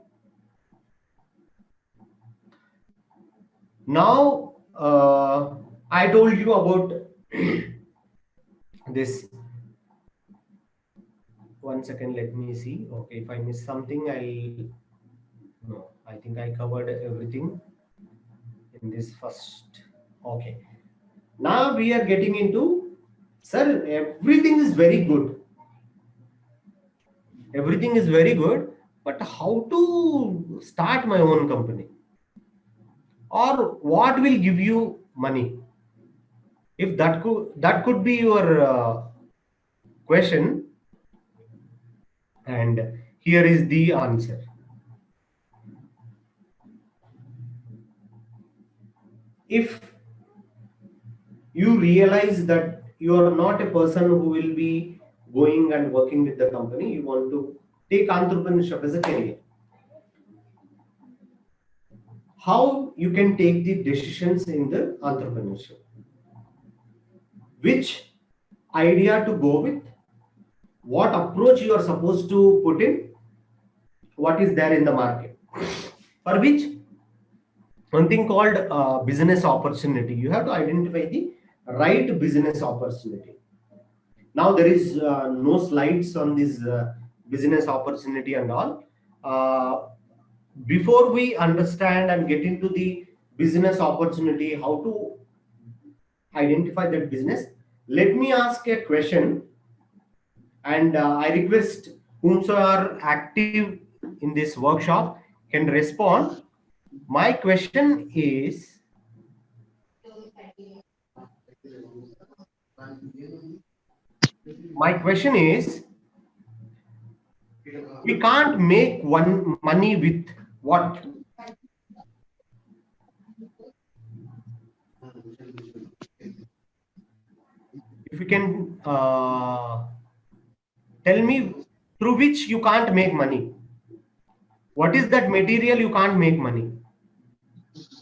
Now, I told you about this. One second, let me see. Okay, if I miss something, no, I think I covered everything in this first. Okay. Now we are getting into, sir, everything is very good. Everything is very good, but how to start my own company? Or what will give you money? If that could be your question, and here is the answer. If you realize that you are not a person who will be going and working with the company, you want to take entrepreneurship as a career. How you can take the decisions in the entrepreneurship? Which idea to go with? What approach you are supposed to put in? What is there in the market? For which, one thing called business opportunity. You have to identify the right business opportunity. Now there is no slides on this business opportunity and all. Before we understand and get into the business opportunity, how to identify that business, let me ask a question, and I request whomso are active in this workshop can respond. My question is, My question is, we can't make one money with what? If you can tell me through which you can't make money. What is that material you can't make money?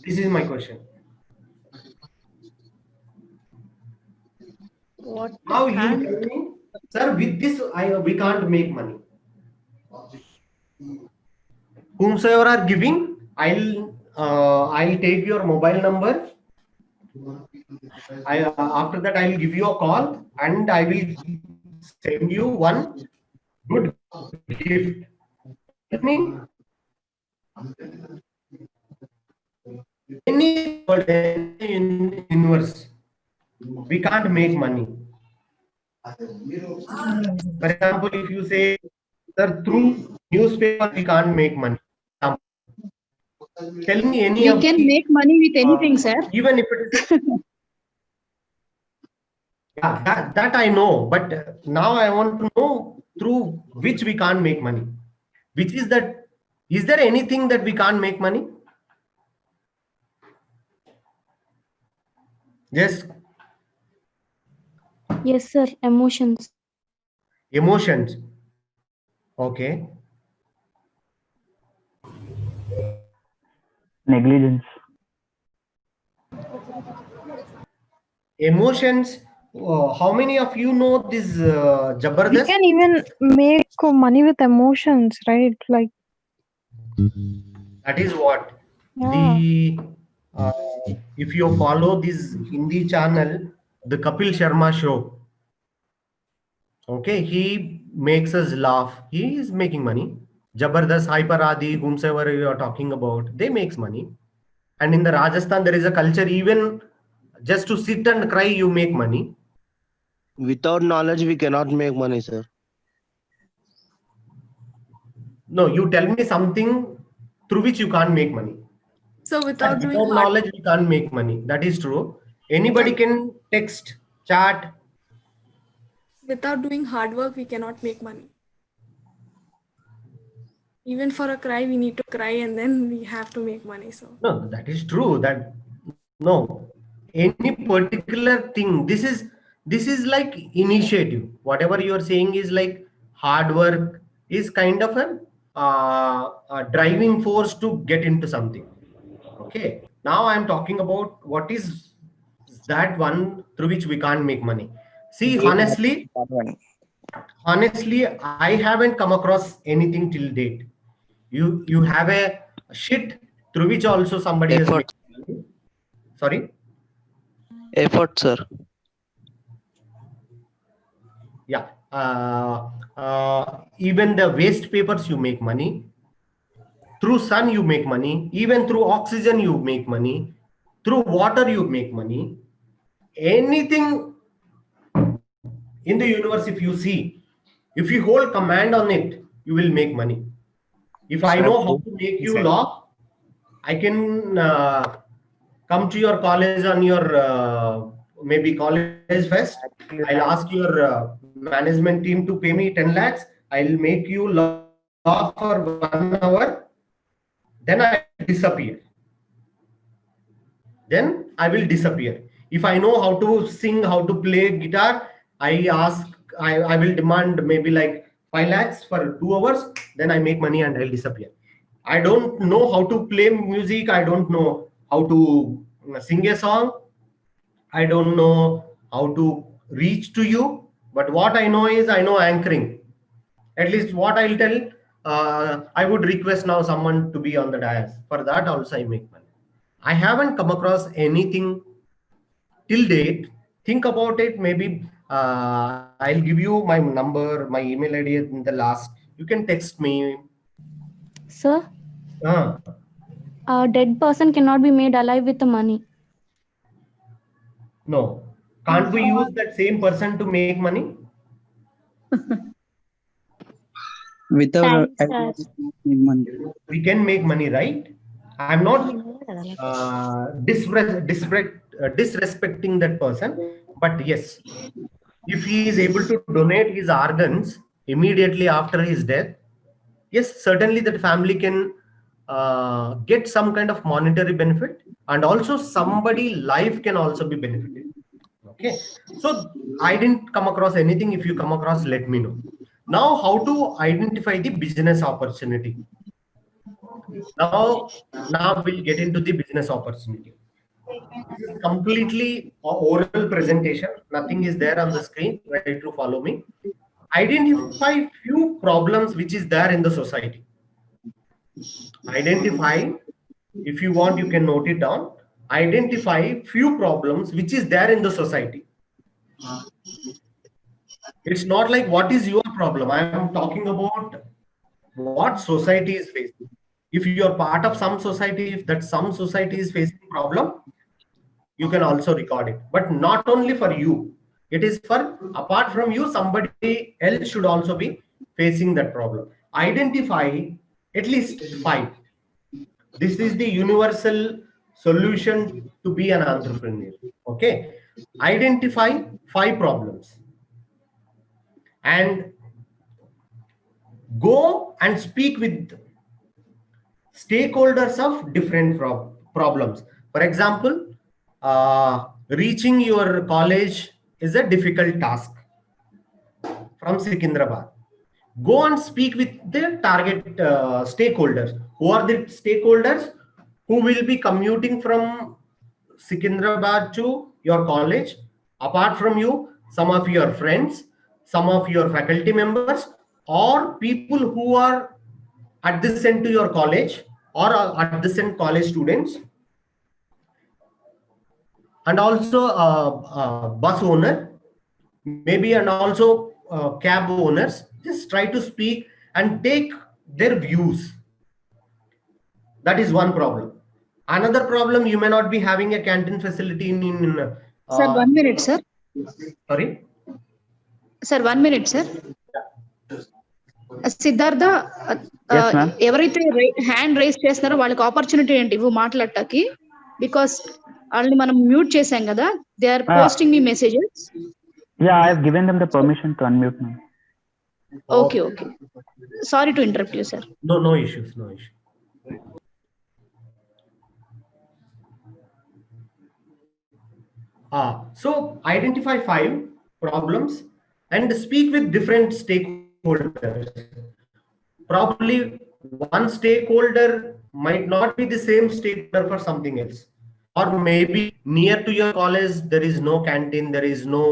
This is my question. What Now you can't? tell me, sir, with this we can't make money. Whomsoever are giving, I'll take your mobile number. After that I'll give you a call and I will send you one good gift. Tell me any in universe we can't make money. For example, if you say, sir, through newspaper we can't make money. Tell me any We of can the, make money with anything, sir. even if it is. Yeah, that I know, but now I want to know through which we can't make money. Which is that? Is there anything that we can't make money? Yes, Yes, sir. Emotions. emotions. Okay. Negligence. Emotions. How many of you know this We Jabardast? can even make money with emotions, right? Like, That is what yeah. the if you follow this Hindi channel, the Kapil Sharma show. Okay, he makes us laugh. He is making money. Jabardast, Hyper Adi, whomsoever you are talking about, they makes money. And in the Rajasthan, there is a culture even just to sit and cry, you make money. Without knowledge, we cannot make money, sir. No, you tell me something through which you can't make money. So without But doing without hard, knowledge, we can't make money. That is true. Anybody can text, chat. without doing hard work, we cannot make money. Even for a cry, we need to cry and then we have to make money. So No, that is true. That no, any particular thing. This is like initiative. Whatever you are saying is like hard work is kind of a driving force to get into something. Okay. Now I'm talking about what is that one through which we can't make money. See, honestly, I haven't come across anything till date. You have a shit through which also somebody has made Effort, money. Sorry. effort, sir. Yeah. Even the waste papers you make money. Through sun you make money. Even through oxygen you make money. Through water you make money. Anything in the universe, if you see, if you hold command on it, you will make money. If I know how to make you laugh, I can come to your college on your maybe college fest. I'll ask your management team to pay me 10 lakhs. I'll make you laugh for 1 hour. Then I disappear. Then I will disappear. If I know how to sing, how to play guitar, I will demand maybe like 5 lakhs for 2 hours. Then I make money and I'll disappear. I don't know how to play music. I don't know how to sing a song. I don't know how to reach to you. But what I know is I know anchoring. At least what I'll tell, I would request now someone to be on the dais. For that also I make money. I haven't come across anything till date. Think about it. Maybe I'll give you my number, my email ID in the last. You can text me. Sir, Uh, a dead person cannot be made alive with the money. no. Can't we use that same person to make money? Without Thanks, sir. money. We can make money, right? I'm not disrespecting that person, but yes, if he is able to donate his organs immediately after his death, yes, certainly that family can get some kind of monetary benefit, and also somebody life can also be benefited. Okay, so I didn't come across anything. If you come across, let me know. Now, how to identify the business opportunity? Now we'll get into the business opportunity. This is completely a oral presentation. Nothing is there on the screen. Ready to follow me. Identify few problems which is there in the society. Identify, if you want, you can note it down. Identify few problems which is there in the society. It's not like what is your problem. I am talking about what society is facing. If you are part of some society, if that some society is facing problem, you can also record it. But not only for you. It is for, apart from you, somebody else should also be facing that problem. Identify at least 5. This is the universal solution to be an entrepreneur. Okay. Identify 5 problems and go and speak with stakeholders of different problems. For example, reaching your college is a difficult task from Secunderabad. Go and speak with the target stakeholders. Who are the stakeholders? Who will be commuting from Secunderabad to your college? Apart from you, some of your friends, some of your faculty members, or people who are adjacent to your college or adjacent college students, and also bus owner, maybe, and also cab owners. Just try to speak and take their views. That is one problem. Another problem, you may not be having a canteen facility in Sir, 1 minute, sir. Sorry? Sir, 1 minute, sir. Siddhartha, Yes, ma'am. ఎవరైతే hand raise చేస్తున్నారో వాళ్ళకి opportunity ఏంటి ఇవ్వు మాట్లాడటానికి, because వాళ్ళని మనం mute చేసాం కదా. దే ఆర్ పోస్టింగ్ మీ messages. Yeah, I have given them the permission to unmute, ma'am. Okay okay, sorry to interrupt you, sir. No issues, no issue. So identify 5 problems and speak with different stakeholders. Probably one stakeholder might not be the same stakeholder for something else, or maybe near to your college there is no canteen, there is no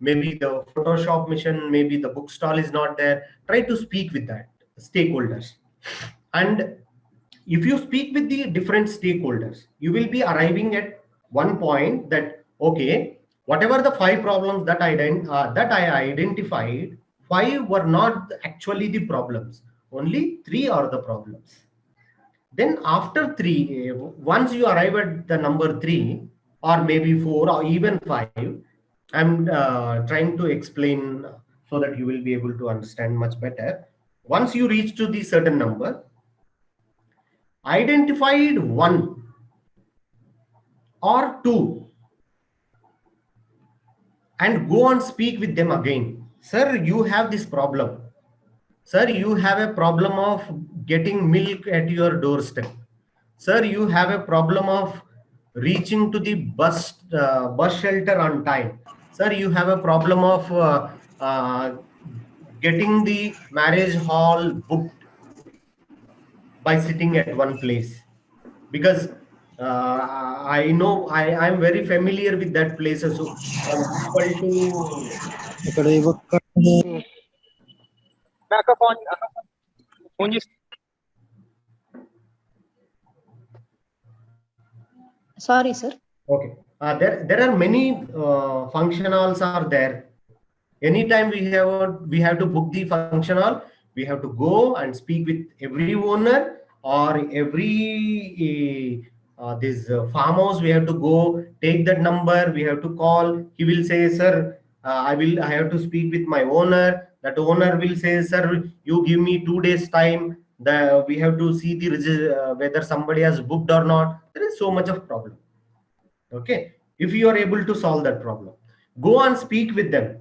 maybe the Photoshop machine, maybe the book stall is not there. Try to speak with that stakeholders, and if you speak with the different stakeholders, you will be arriving at one point that, okay, whatever the 5 problems that I identified, 5 were not actually the problems. Only 3 are the problems. Then after 3, once you arrive at the number 3, or maybe 4, or even 5, I'm trying to explain so that you will be able to understand much better. Once you reach to the certain number, identified 1 or 2 and go and speak with them again. Sir, you have this problem. Sir, you have a problem of getting milk at your doorstep. Sir, you have a problem of reaching to the bus shelter on time. Sir, you have a problem of getting the marriage hall booked by sitting at one place. Because I know I'm very familiar with that place. So I'm able to sorry sir. Okay. There are many function halls are there. Anytime we have to book the function hall, we have to go and speak with every owner or every this farmhouse. We have to go, take that number, we have to call. He will say, sir, I have to speak with my owner. That owner will say, sir, you give me 2 days time. We have to see the whether somebody has booked or not. There is so much of problem. Okay, if you are able to solve that problem, Go and speak with them.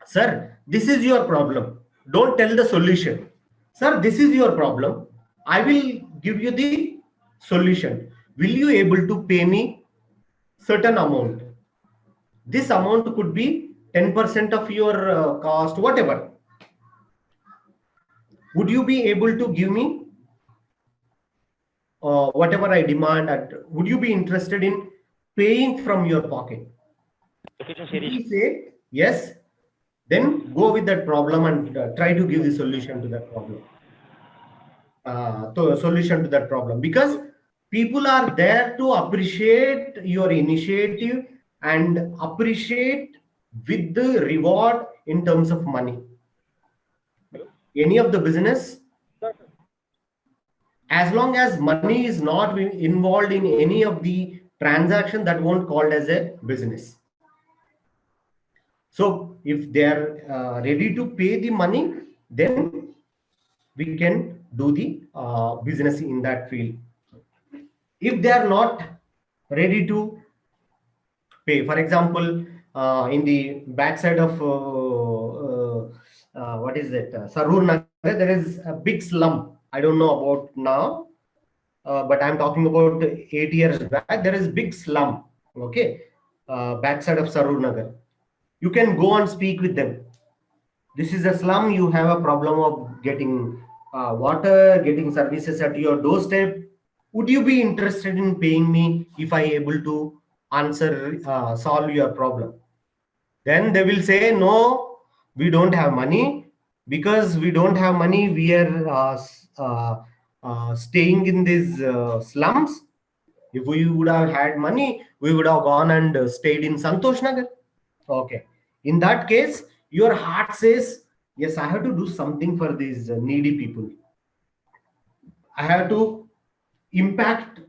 Sir, this is your problem. Don't tell the solution. Sir, this is your problem. I will give you the solution. Will you able to pay me certain amount? This amount could be 10% of your cost, whatever. Would you be able to give me whatever I demand? Would you be interested in paying from your pocket? If you say yes, then go with that problem and try to give the solution to that problem. Solution to that problem, because people are there to appreciate your initiative and appreciate with the reward in terms of money. Any of the business, as long as money is not involved in any of the transaction, that won't called as a business. So if they are ready to pay the money, then we can do the business in that field. If they are not ready to pay, for example, in the backside of what is it, Sarur Nagar, there is a big slum. I don't know about now, but I'm talking about 8 years back. There is big slum, okay, backside of Sarur Nagar. You can go and speak with them. This is a slum. You have a problem of getting water, getting services at your doorstep. Would you be interested in paying me if I able to answer, solve your problem? Then they will say, no, we don't have money. Because we don't have money, we are staying in these slums. If we would have had money, we would have gone and stayed in Santosh Nagar. Okay. In that case, your heart says, yes, I have to do something for these needy people. I have to impact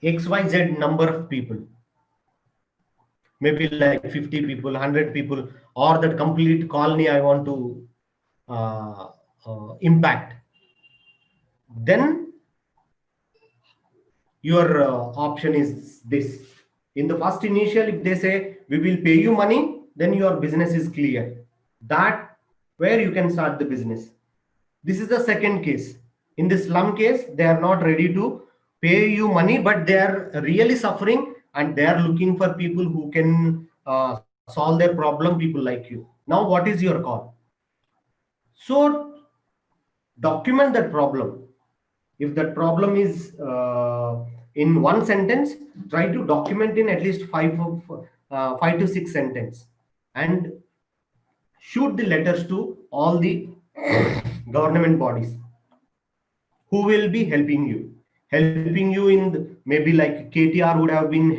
XYZ number of people. Maybe like 50 people, 100 people, or that complete colony I want to impact. Then your option is this. In the first initial, if they say we will pay you money, then your business is clear. That where you can start the business. This is the second case. In the slum case, they are not ready to pay you money, but they are really suffering and they are looking for people who can solve their problem, people like you. Now, what is your call? So, document that problem. If that problem is in one sentence, try to document in at least 5 to 6 sentences and shoot the letters to all the government bodies who will be helping you in the, maybe like KTR would have been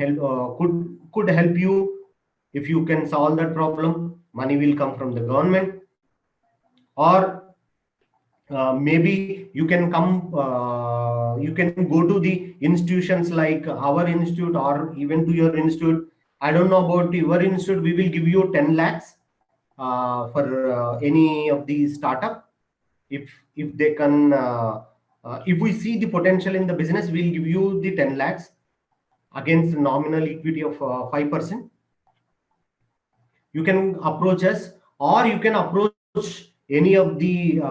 could help you. If you can solve that problem, money will come from the government. Or maybe you can come, you can go to the institutions like our institute or even to your institute. I don't know about your institute. We will give you 10 lakhs for any of the startup. If they can, if we see the potential in the business, we'll give you the 10 lakhs against nominal equity of 5%. You can approach us, or you can approach any of the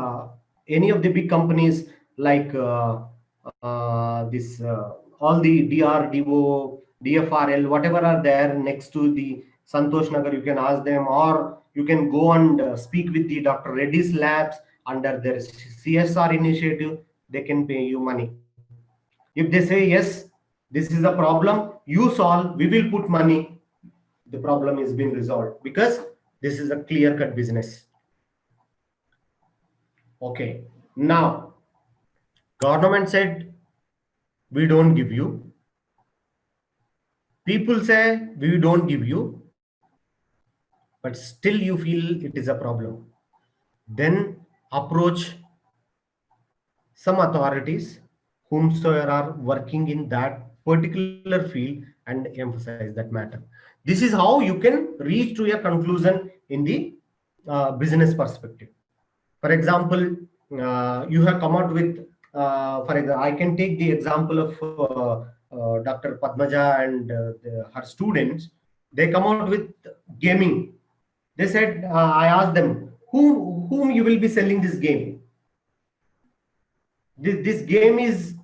big companies like this all the DRDO, DFRL, whatever are there next to the Santosh Nagar. You can ask them, or you can go and speak with the Dr. Reddy's labs under their CSR initiative. They can pay you money. If they say yes, this is a problem you solve, we will put money, the problem is being resolved, because this is a clear-cut business. Okay, now government said we don't give you, people say we don't give you, but still you feel it is a problem. Then approach some authorities whomsoever are working in that particular field and emphasize that matter. This is how you can reach to a conclusion in the business perspective. For example, you have come out with, for example, I can take the example of Dr. Padmaja and her students. They come out with gaming. They said, I asked them, whom you will be selling this game? This game is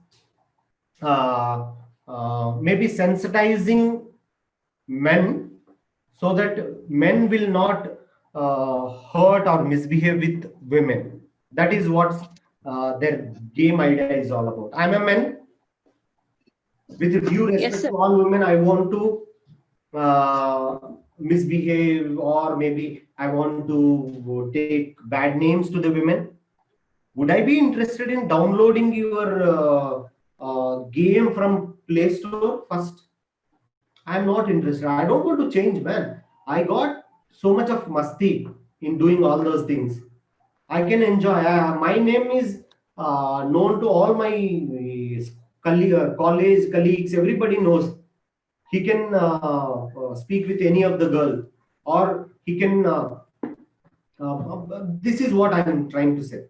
maybe sensitizing men so that men will not hurt or misbehave with women. That is what their game idea is all about. I'm a man. With due respect Yes, sir. to all women, I want to misbehave, or maybe I want to take bad names to the women. Would I be interested in downloading your game from Play Store first? I'm not interested. I don't want to change, man. I got so much of masti in doing all those things. I can enjoy. My name is known to all my college colleagues. Everybody knows. He can speak with any of the girl, or he can. This is what I'm trying to say.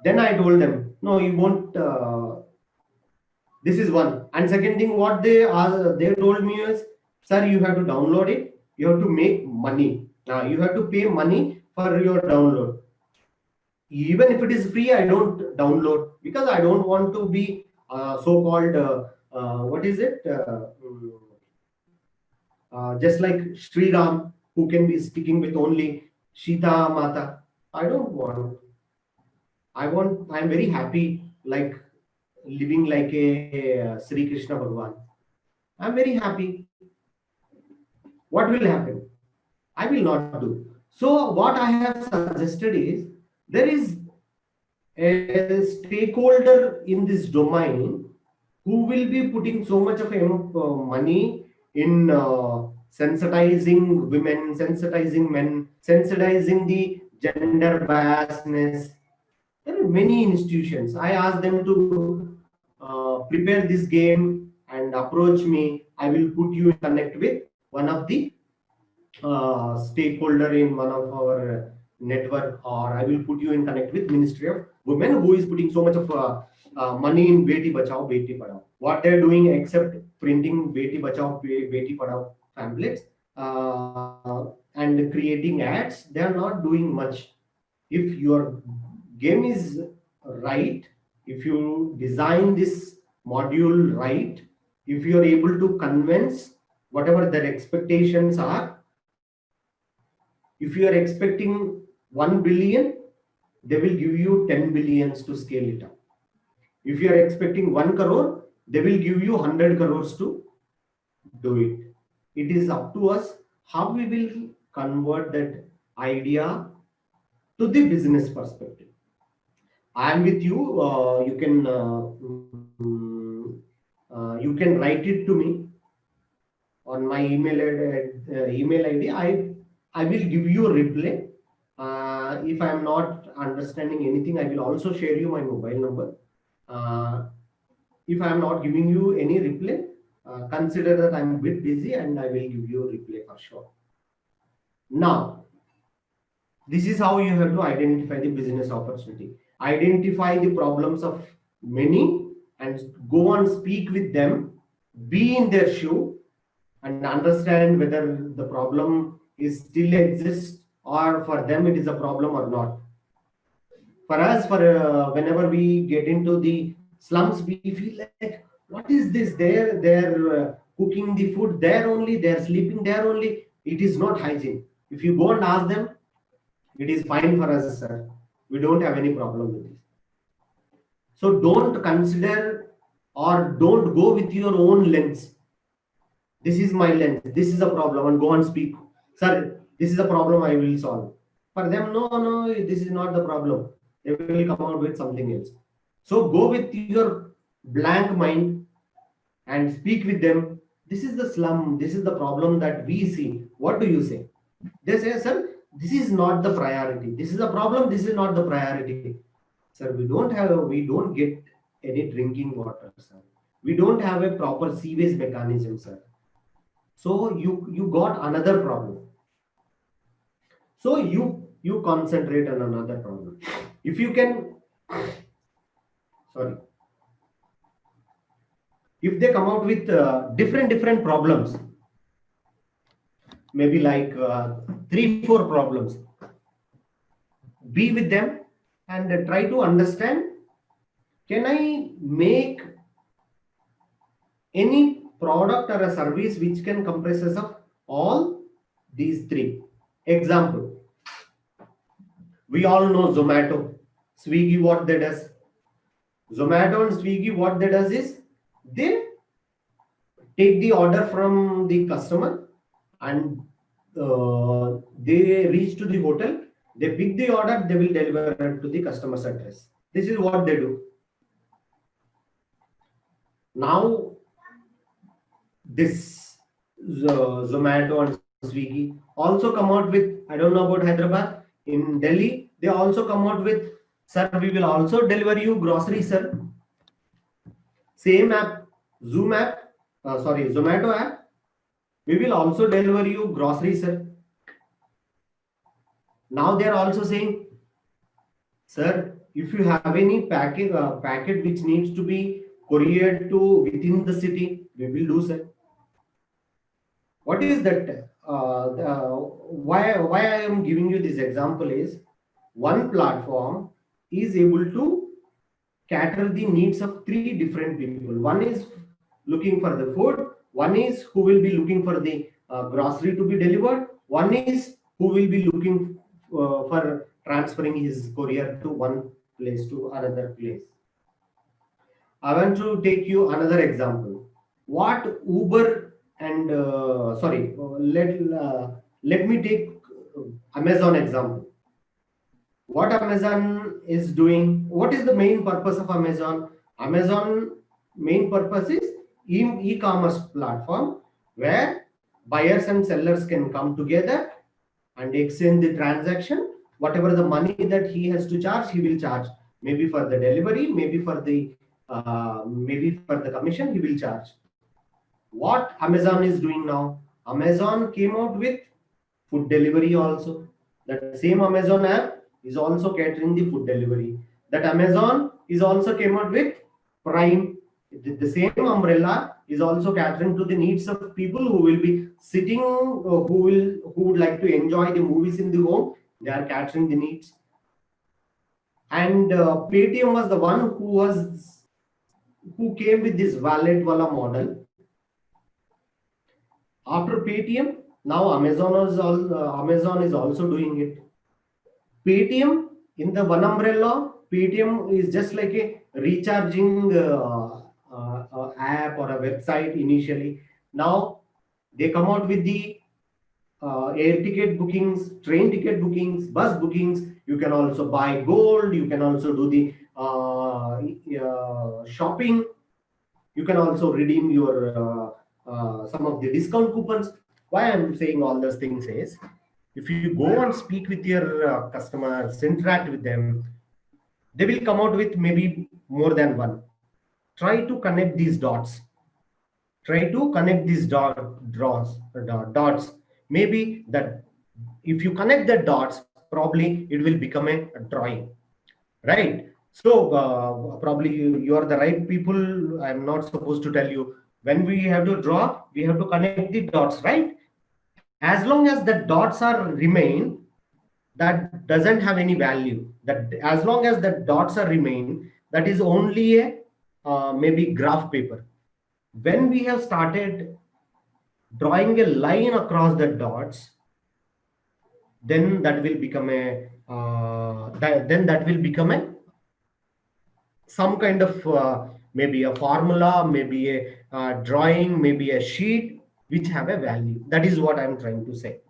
Then I told them, no, you won't. This is one. And second thing, what they told me is, sir, you have to download it. You have to make money. Now you have to pay money for your download. Even if it is free, I don't download, because I don't want to be so-called what is it? Just like Sri Ram, who can be sticking with only Sita Mata. I don't want. I'm very happy, like living like a Sri Krishna Bhagwan. I'm very happy. What will happen? I will not do. So what I have suggested is, there is a stakeholder in this domain who will be putting so much of money in sensitizing women, sensitizing men, sensitizing the gender biasness. There are many institutions. I asked them to prepare this game and approach me. I will put you in connect with one of the stakeholder in one of our network, or I will put you in connect with Ministry of Women, who is putting so much of money in Beti Bachao, Beti Padhao. What they're doing, except printing Beti Bachao, Beti Padhao pamphlets and creating ads, they are not doing much. If your game is right, if you design this module right, if you are able to convince whatever their expectations are, if you are expecting 1 billion, they will give you 10 billions to scale it up. If you are expecting 1 crore, they will give you 100 crores to do it. It is up to us how we will convert that idea to the business perspective. I am with you. You can write it to me on my email ID. I will give you a reply. If I am not understanding anything, I will also share you my mobile number. If I am not giving you any reply, consider that I am a bit busy, and I will give you a reply for sure. Now, this is how you have to identify the business opportunity. Identify the problems of many and go and speak with them, be in their shoe, and understand whether the problem is still exists, or for them it is a problem or not. For us, whenever we get into the slums, we feel like, what is this? They're cooking the food there only, they're sleeping there only. It is not hygiene. If you go and ask them, it is fine for us, sir. We don't have any problem with this. So don't consider, or don't go with your own lens. This is my lens. This is a problem, and go and speak. Sir, this is a problem I will solve. For them, no, this is not the problem. They will come out with something else. So go with your blank mind and speak with them. This is the slum. This is the problem that we see. What do you say? They say, sir, this is not the priority. This is the problem. This is not the priority. Sir, we don't get any drinking water, sir. We don't have a proper sewage mechanism, sir. So you got another problem. So you concentrate on another problem. If you can, if they come out with different problems, maybe like 3-4 problems. Be with them and try to understand, can I make any product or a service which can comprises of all these three? Example, we all know Zomato, Swiggy, what they does. Zomato and Swiggy, what they does is they take the order from the customer and they reach to the hotel, they pick the order, they will deliver it to the customer's address. This is what they do. Now, this Zomato and Swiggy also come out with, I don't know about Hyderabad, in Delhi, they also come out with, sir, we will also deliver you grocery, sir. Same app, Zomato app, we will also deliver you grocery, sir. Now they are also saying, sir, if you have any packet which needs to be couriered to within the city, we will do, sir. What is that? Why I am giving you this example is, one platform is able to cater the needs of 3 different people. One is looking for the food, one is who will be looking for the grocery to be delivered, one is who will be looking for transferring his courier to one place to another place. I want to take you another example. What Uber and let me take Amazon example. What Amazon is doing, what is the main purpose of Amazon? Amazon main purpose is e-commerce platform where buyers and sellers can come together and exchange the transaction. Whatever the money that he has to charge, he will charge. Maybe for the delivery, maybe for the commission, he will charge. What Amazon is doing now? Amazon came out with food delivery also. That same Amazon app is also catering the food delivery. That Amazon is also came out with Prime. The same umbrella is also catering to the needs of people who will be sitting, who would like to enjoy the movies in the home. They are catering the needs. And Paytm was the one who came with this wallet wala model. After Paytm, now Amazon is also doing it. Paytm, in the one umbrella, Paytm is just like a recharging app or a website initially. Now they come out with the air ticket bookings, train ticket bookings, bus bookings. You can also buy gold. You can also do the shopping. You can also redeem your some of the discount coupons. Why I'm saying all those things is, if you go and speak with your customers, interact with them, they will come out with maybe more than one. Try to connect these dots. Try to connect these dots. Maybe that if you connect the dots, probably it will become a drawing, right? So probably you are the right people. I'm not supposed to tell you. When we have to draw, we have to connect the dots, right? As long as the dots are remain, that doesn't have any value. That as long as the dots are remain, that is only a maybe graph paper. When we have started drawing a line across the dots, then that will become a some kind of maybe a formula, maybe a drawing, maybe a sheet which have a value. That is what I'm trying to say.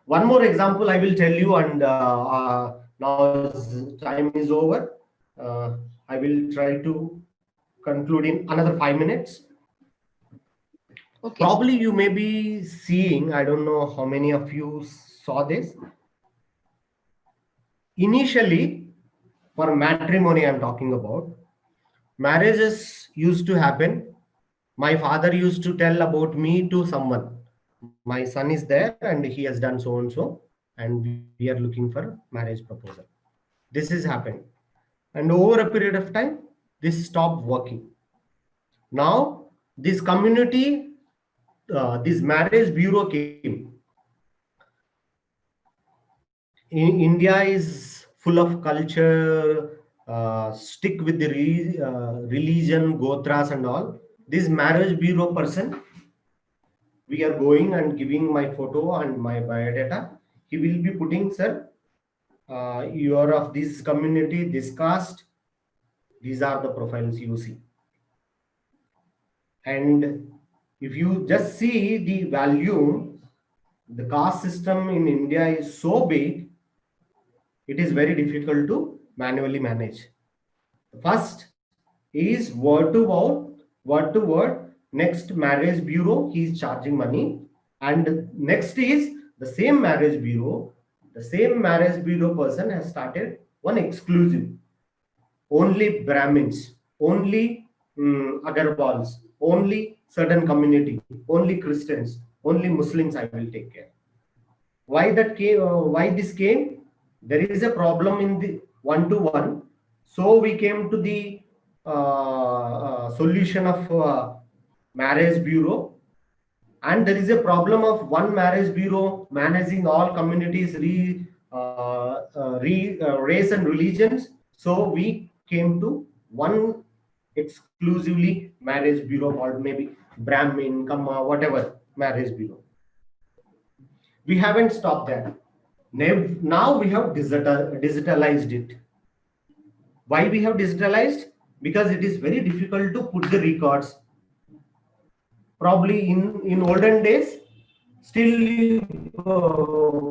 One more example I will tell you, and now time is over. I will try to conclude in another 5 minutes. Okay. Probably you may be seeing, I don't know how many of you saw this. Initially, for matrimony I'm talking about, marriages used to happen. My father used to tell about me to someone. My son is there and he has done so and so, and we are looking for marriage proposal. This is happening. And over a period of time, this stopped working. Now, this community this marriage bureau came. India is full of culture, stick with the religion, gotras and all. This marriage bureau person, we are going and giving my photo and my biodata. He will be putting, sir, you are of this community, this caste. These are the profiles you see. And if you just see the value, the caste system in India is so big, it is very difficult to manually manage. First is word to word. Next, marriage bureau, he is charging money. And next is the same marriage bureau person has started one exclusive. Only Brahmins, only Agarbals, only certain community, only Christians, only Muslims I will take care. Why that came? Why this came? There is a problem in the one-to-one. So we came to the solution of marriage bureau, and there is a problem of one marriage bureau managing all communities, race and religions. So we came to one exclusively marriage bureau called maybe Brahmin, Kamma, whatever marriage bureau. We haven't stopped there. Now we have digitalized it. Why we have digitalized? Because it is very difficult to put the records. Probably in olden days, still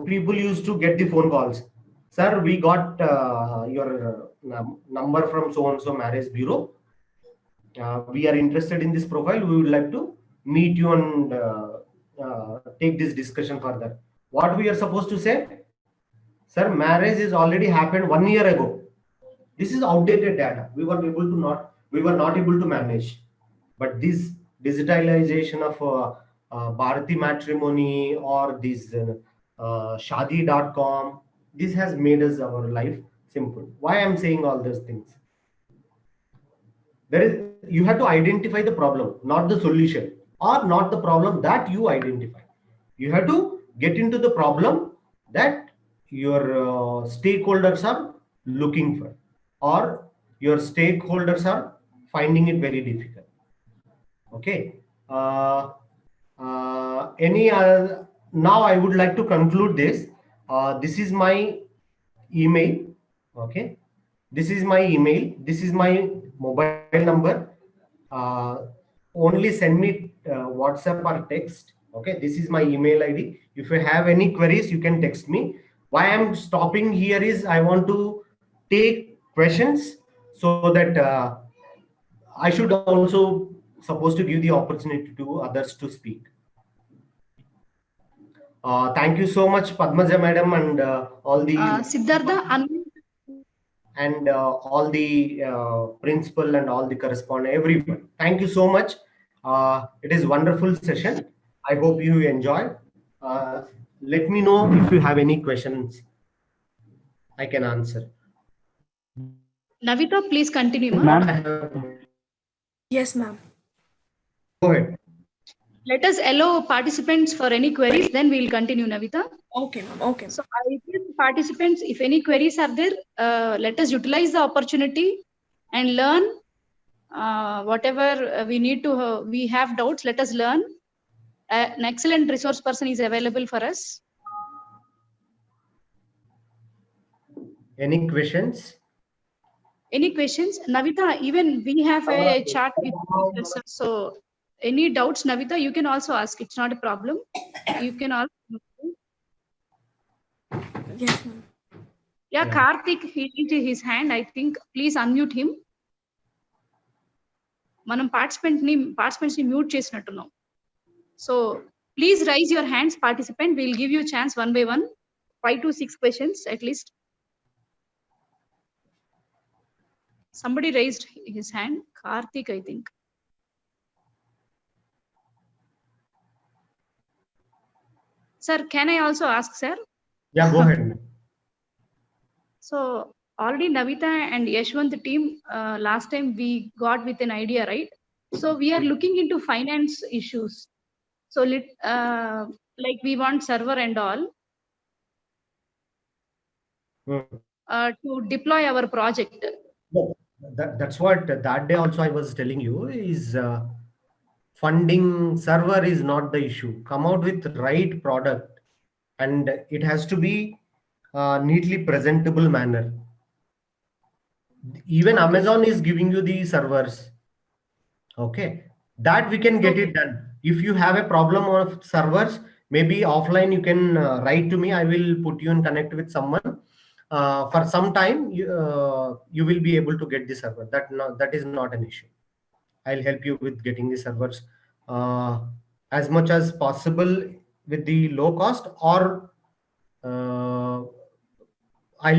people used to get the phone calls. Sir, we got your number from so and so marriage bureau. We are interested in this profile. We would like to meet you and take this discussion further. What we are supposed to say? Sir, marriage is already happened 1 year ago. This is outdated data. We were not able to manage. But this digitalization of Bharati matrimony or this Shadi.com, this has made us our life simple. Why I'm saying all those things? You have to identify the problem, not the solution, or not the problem that you identify. You have to get into the problem that your stakeholders are looking for, or your stakeholders are finding it very difficult. Okay. Now I would like to conclude this. This is my email. Okay. This is my email. This is my mobile number. Only send me WhatsApp or text. Okay. This is my email ID. If you have any queries, you can text me. Why I'm stopping here is I want to take questions so that I should also supposed to give the opportunity to others to speak. Thank you so much, Padmaja madam, and all the Siddhartha, and all the principal and all the correspondent, everyone. Thank you so much. It is wonderful session. I hope you enjoy. Let me know if you have any questions. I can answer. Navita, please continue, Ma'am. Yes, ma'am. Go ahead. Let us allow participants for any queries, then we will continue, Navita. Okay, ma'am. Okay. So I request participants, if any queries are there, let us utilize the opportunity and learn whatever we need to. We have doubts, let us learn. An excellent resource person is available for us. Any questions? Any questions? Navita, even we have a chat with professor. So any doubts, Navita, you can also ask. It's not a problem. You can also. Yes, ma'am. Yeah, Karthik, he raised his hand. I think please unmute him. Manam participants ni mute chesinattunnam. So please raise your hands, participant. We'll give you a chance one by one. 5 to 6 questions at least. Somebody raised his hand. Karthik, I think. Sir, can I also ask, sir? Yeah, go ahead. So already Navita and Yashwant team, last time we got with an idea, right? So we are looking into finance issues. So like we want server and all to deploy our project. No, that's what that day also I was telling you is funding server is not the issue. Come out with right product, and it has to be neatly presentable manner. Even Amazon is giving you the servers. Okay, that we can get it done. If you have a problem of servers, maybe offline you can write to me. I will put you in connect with someone. For some time, you will be able to get the server. That is not an issue. I'll help you with getting the servers as much as possible with the low cost, or I'll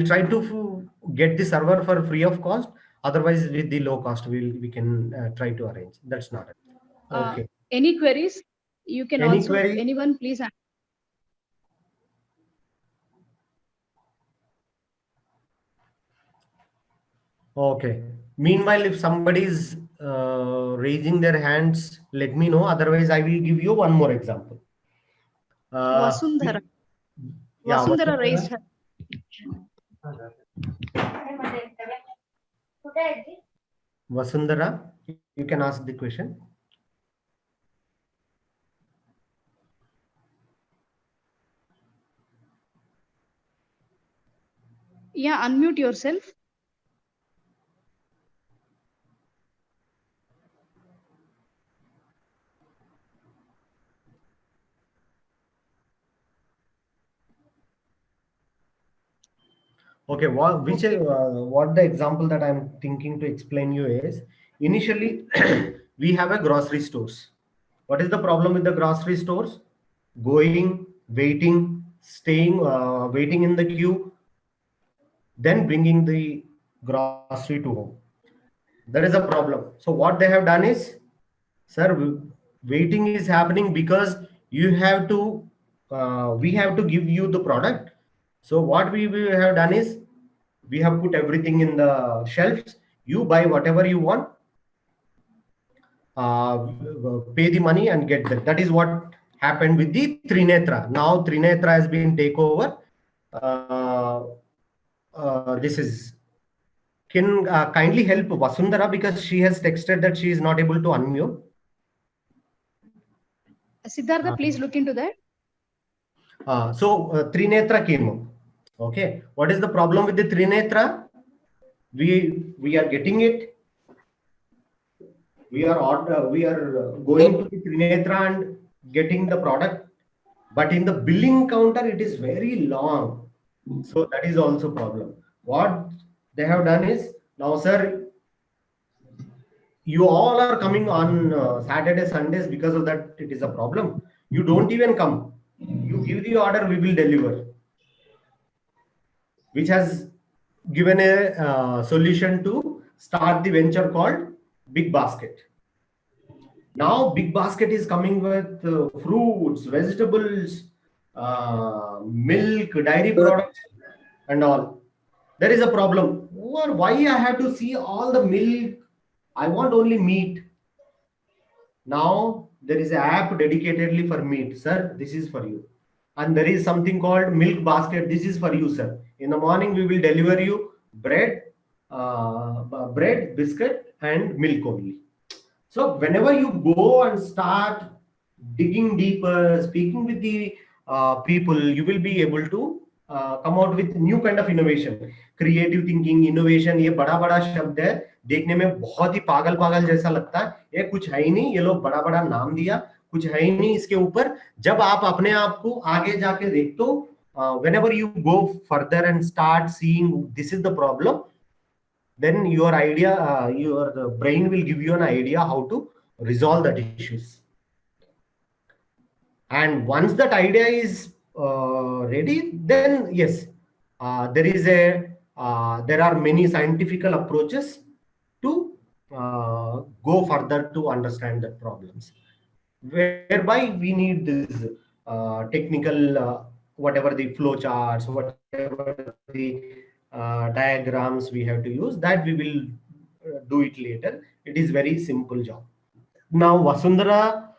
try to get the server for free of cost. Otherwise, with the low cost, we can try to arrange. That's not it. Okay. Any queries? You can Any also query? anyone please. Okay. Meanwhile, if somebody is raising their hands, let me know. Otherwise, I will give you one more example. Vasundhara. Yeah, Vasundhara raised her. Vasundhara, you can ask the question. Yeah, unmute yourself. Okay, what the example that I'm thinking to explain you is, initially we have a grocery stores. What is the problem with the grocery stores? Going, waiting, staying, waiting in the queue, then bringing the grocery to home. There is a problem. So what they have done is, sir, waiting is happening because you have to, we have to give you the product. So what we have done is, we have put everything in the shelves. You buy whatever you want, pay the money and get that. That is what happened with the Trinetra. Now Trinetra has been taken over. This is, can kindly help Vasundhara because she has texted that she is not able to unmute. Siddhartha, please look into that. Trinetra came up. Okay, what is the problem with the Trinetra? We are getting it. We are going to the Trinetra and getting the product, but in the billing counter it is very long. So that is also problem. What they have done is, now sir, you all are coming on Saturday, Sundays, because of that it is a problem. You don't even come. You give the order, we will deliver. Which has given a solution to start the venture called Big Basket. Now Big Basket is coming with fruits, vegetables, milk, dairy products and all. There is a problem. Why I have to see all the milk? I want only meat. Now there is an app dedicatedly for meat. Sir, this is for you. And there is something called Milk Basket. This is for you, sir. In the morning, we will deliver you bread, biscuit, and milk only. So whenever you go and start digging deeper, speaking with the people, you will be able to come out with new kind of innovation. Creative thinking, innovation, ये बड़ा बड़ा शब्द है, देखने में बहुत ही पागल पागल जैसा लगता है. ये कुछ है ही नहीं, ये लोग बड़ा बड़ा नाम दिया, कुछ है ही नहीं इसके ऊपर. जब आप अपने आप को आगे जाके देखते हो, whenever you go further and start seeing this is the problem, then your idea, your brain will give you an idea how to resolve that issues. And once that idea is ready, then yes, there are many scientific approaches to go further to understand the problems, whereby we need this technical, whatever the flow charts, whatever the diagrams we have to use, that we will do it later. It is very simple job. Now Vasundhara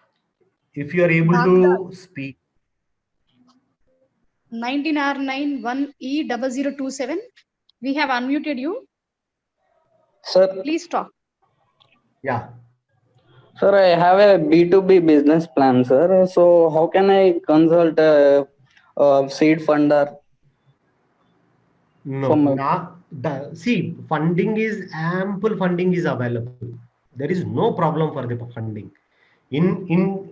if you are able to speak. 19R91E0027. We have unmuted you. Sir, Please talk. Yeah. sir, I have a B2B business plan, sir. So how can I consult a seed funder? No, From see, ample funding is available. There is no problem for the funding. Even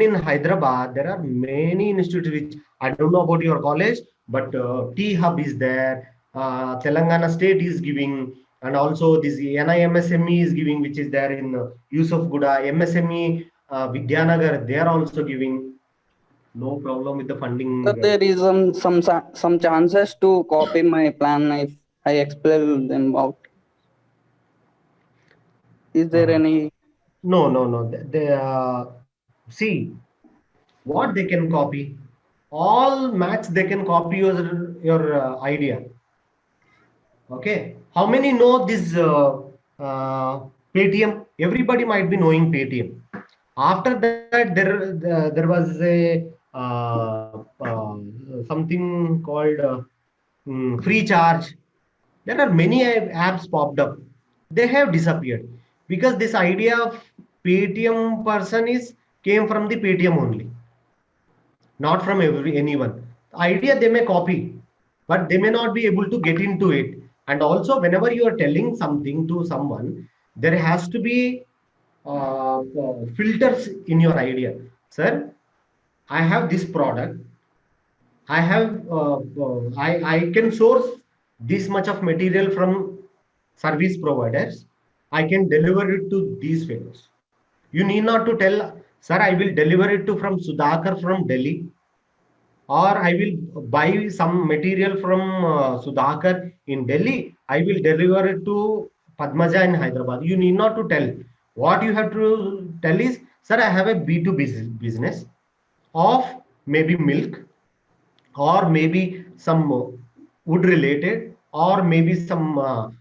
in Hyderabad, there are many institutes which I don't know about your college, but T Hub is there. Telangana State is giving, and also this NIMSME is giving, which is there in Yusuf Guda, MSME, Vidyanagar. They are also giving. No problem with the funding. sir, there is some chances to copy my plan if I explain them out. Is there any? No. See what they can copy. All maths they can copy your idea. Okay. How many know this Paytm? Everybody might be knowing Paytm. After that, there was a something called free charge. There are many apps popped up. They have disappeared because this idea of Paytm person is came from the Paytm only, not from anyone. The idea they may copy, but they may not be able to get into it. And also, whenever you are telling something to someone, there has to be filters in your idea. Sir, I have this product. I can source this much of material from service providers. I can deliver it to these fellows. You need not to tell, sir, I will deliver it to from Sudhakar from Delhi, or I will buy some material from Sudhakar in Delhi. I will deliver it to Padmaja in Hyderabad. You need not to tell. What you have to tell is, sir, I have a B2B business of maybe milk, or maybe some wood related, or maybe some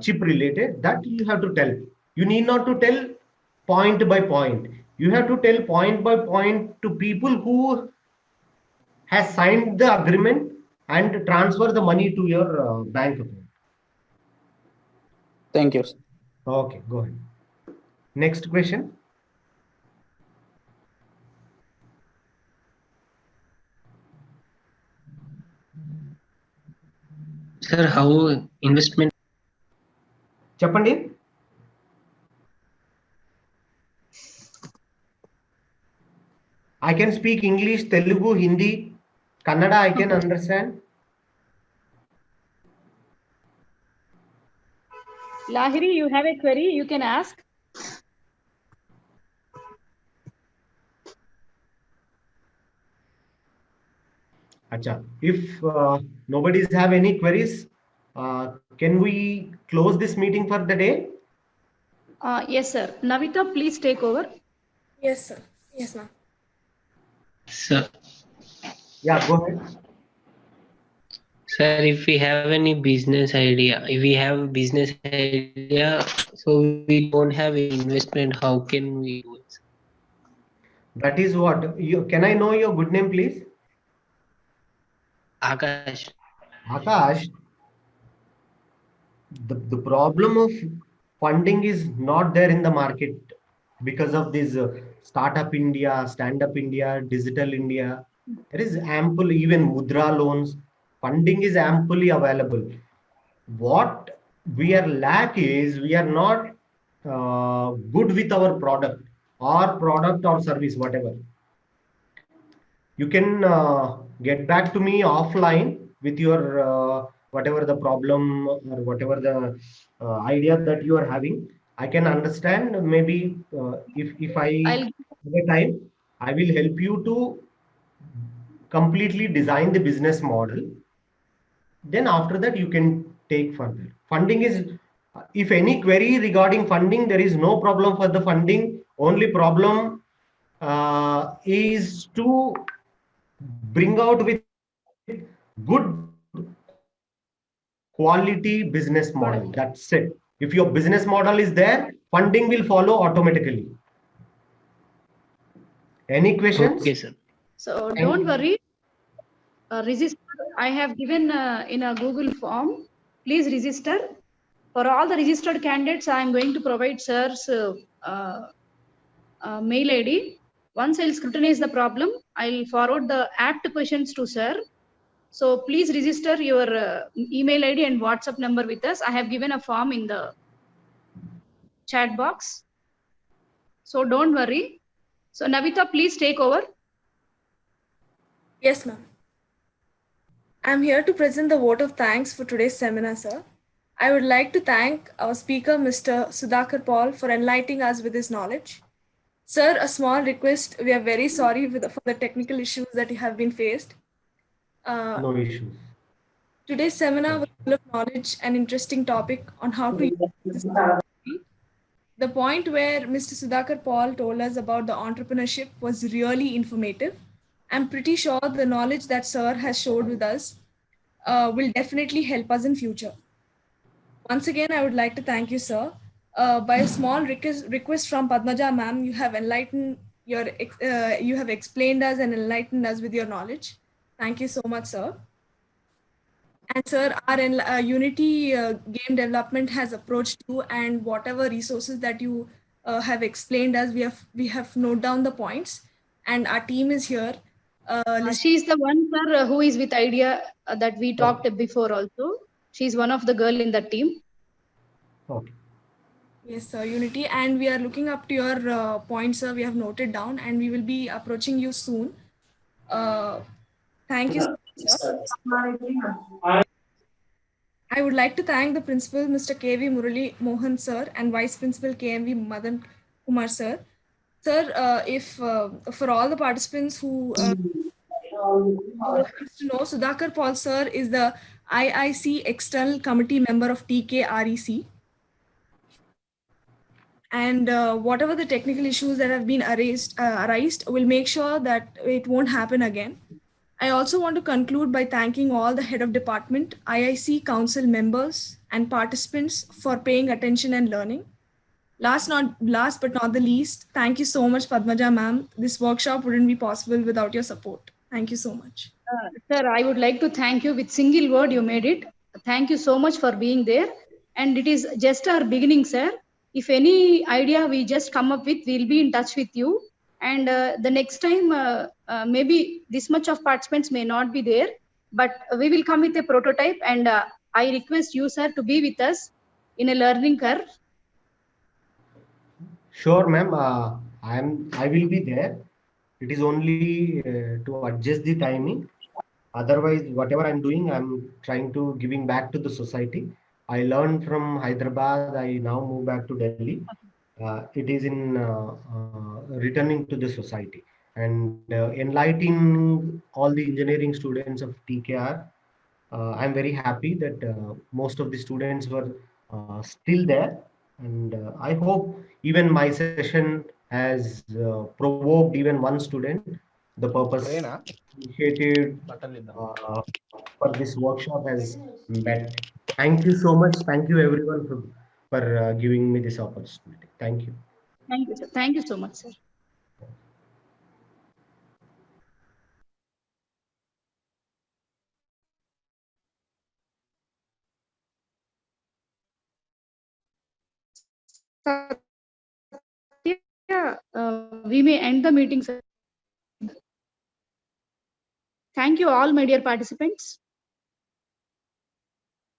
chip related. That you have to tell. You need not to tell point by point. You have to tell point by point to people who has signed the agreement and transfer the money to your bank account. Thank you, sir. Okay, go ahead. Next question. Sir, how investment? చెప్పండి. I can speak English, Telugu, Hindi, Kannada. I can understand. Lahiri, you have a query, you can ask. Acha. If nobody's have any queries, can we close this meeting for the day? Yes, sir. Navita, please take over. Yes, sir. Yes, ma'am. Sir, Yeah, go ahead. sir, if we have any business idea, so we don't have investment, how can we do it? That is what you. Can I know your good name, please? Akash. Akash. The problem of funding is not there in the market because of this startup India, stand up India, digital India. There is ample, even Mudra loans. Funding is amply available. What we are lack is we are not good with our product or service, whatever. You can get back to me offline with your whatever the problem or whatever the idea that you are having. I can understand. Maybe if I have a time, I will help you to completely design the business model. Then after that, you can take further. Funding is, if any query regarding funding, there is no problem for the funding. Only problem is to bring out with good quality business model. That's it. If your business model is there, funding will follow automatically. Any questions? Okay, sir. So Thank don't you. worry. Register. I have given in a Google form. Please register. For all the registered candidates, I am going to provide sir's mail ID. Once I'll scrutinize the problem, I'll forward the apt questions to sir. So please register your email ID and WhatsApp number with us. I have given a form in the chat box. So don't worry. So Navita, please take over. Yes, ma'am. I'm here to present the vote of thanks for today's seminar, sir. I would like to thank our speaker, Mr. Sudhakar Paul, for enlightening us with his knowledge. Sir, a small request. We are very sorry for the technical issues that you have been faced. No issues. Today's seminar was full of knowledge and interesting topic on how to use this technology. The point where Mr. Sudhakar Paul told us about the entrepreneurship was really informative. I'm pretty sure the knowledge that sir has showed with us will definitely help us in future. Once again, I would like to thank you, sir. By a small request from Padmaja ma'am, you have enlightened you have explained us and enlightened us with your knowledge. Thank you so much, sir. And sir, our Unity game development has approached you, and whatever resources that you have explained us, we have noted down the points, and our team is here. She is the one, sir, who is with idea that we talked before also. She's one of the girl in the team. Okay. Yes, sir, Unity, and we are looking up to your points, sir. We have noted down, and we will be approaching you soon. Thank you, sir. I would like to thank the principal, Mr. KV Murali Mohan, sir, and Vice Principal KMV Madan Kumar, sir. Sir, if for all the participants who wants to know, Sudhakar Paul, sir, is the IIC External Committee member of TKREC. And whatever the technical issues that have been arised, we'll make sure that it won't happen again. I also want to conclude by thanking all the head of department, IIC council members, and participants for paying attention and learning. Last but not the least, thank you so much, Padmaja ma'am. This workshop wouldn't be possible without your support. Thank you so much. Sir, I would like to thank you with single word you made it. Thank you so much for being there. And it is just our beginning, sir. If any idea we just come up with, we'll be in touch with you. And the next time, maybe this much of participants may not be there, but we will come with a prototype. And I request you, sir, to be with us in a learning curve. Sure, ma'am. I will be there. It is only to adjust the timing. Otherwise, whatever I'm doing, I'm trying to giving back to the society. I learned from Hyderabad. I now move back to Delhi. It is in returning to the society and enlightening all the engineering students of TKR. I'm very happy that most of the students were still there, and I hope even my session has provoked even one student. The purpose initiated for this workshop has met. Thank you so much. Thank you everyone for giving me this opportunity. Thank you. Thank you, sir. Thank you so much, sir. We may end the meeting, sir. Thank you all, my dear participants.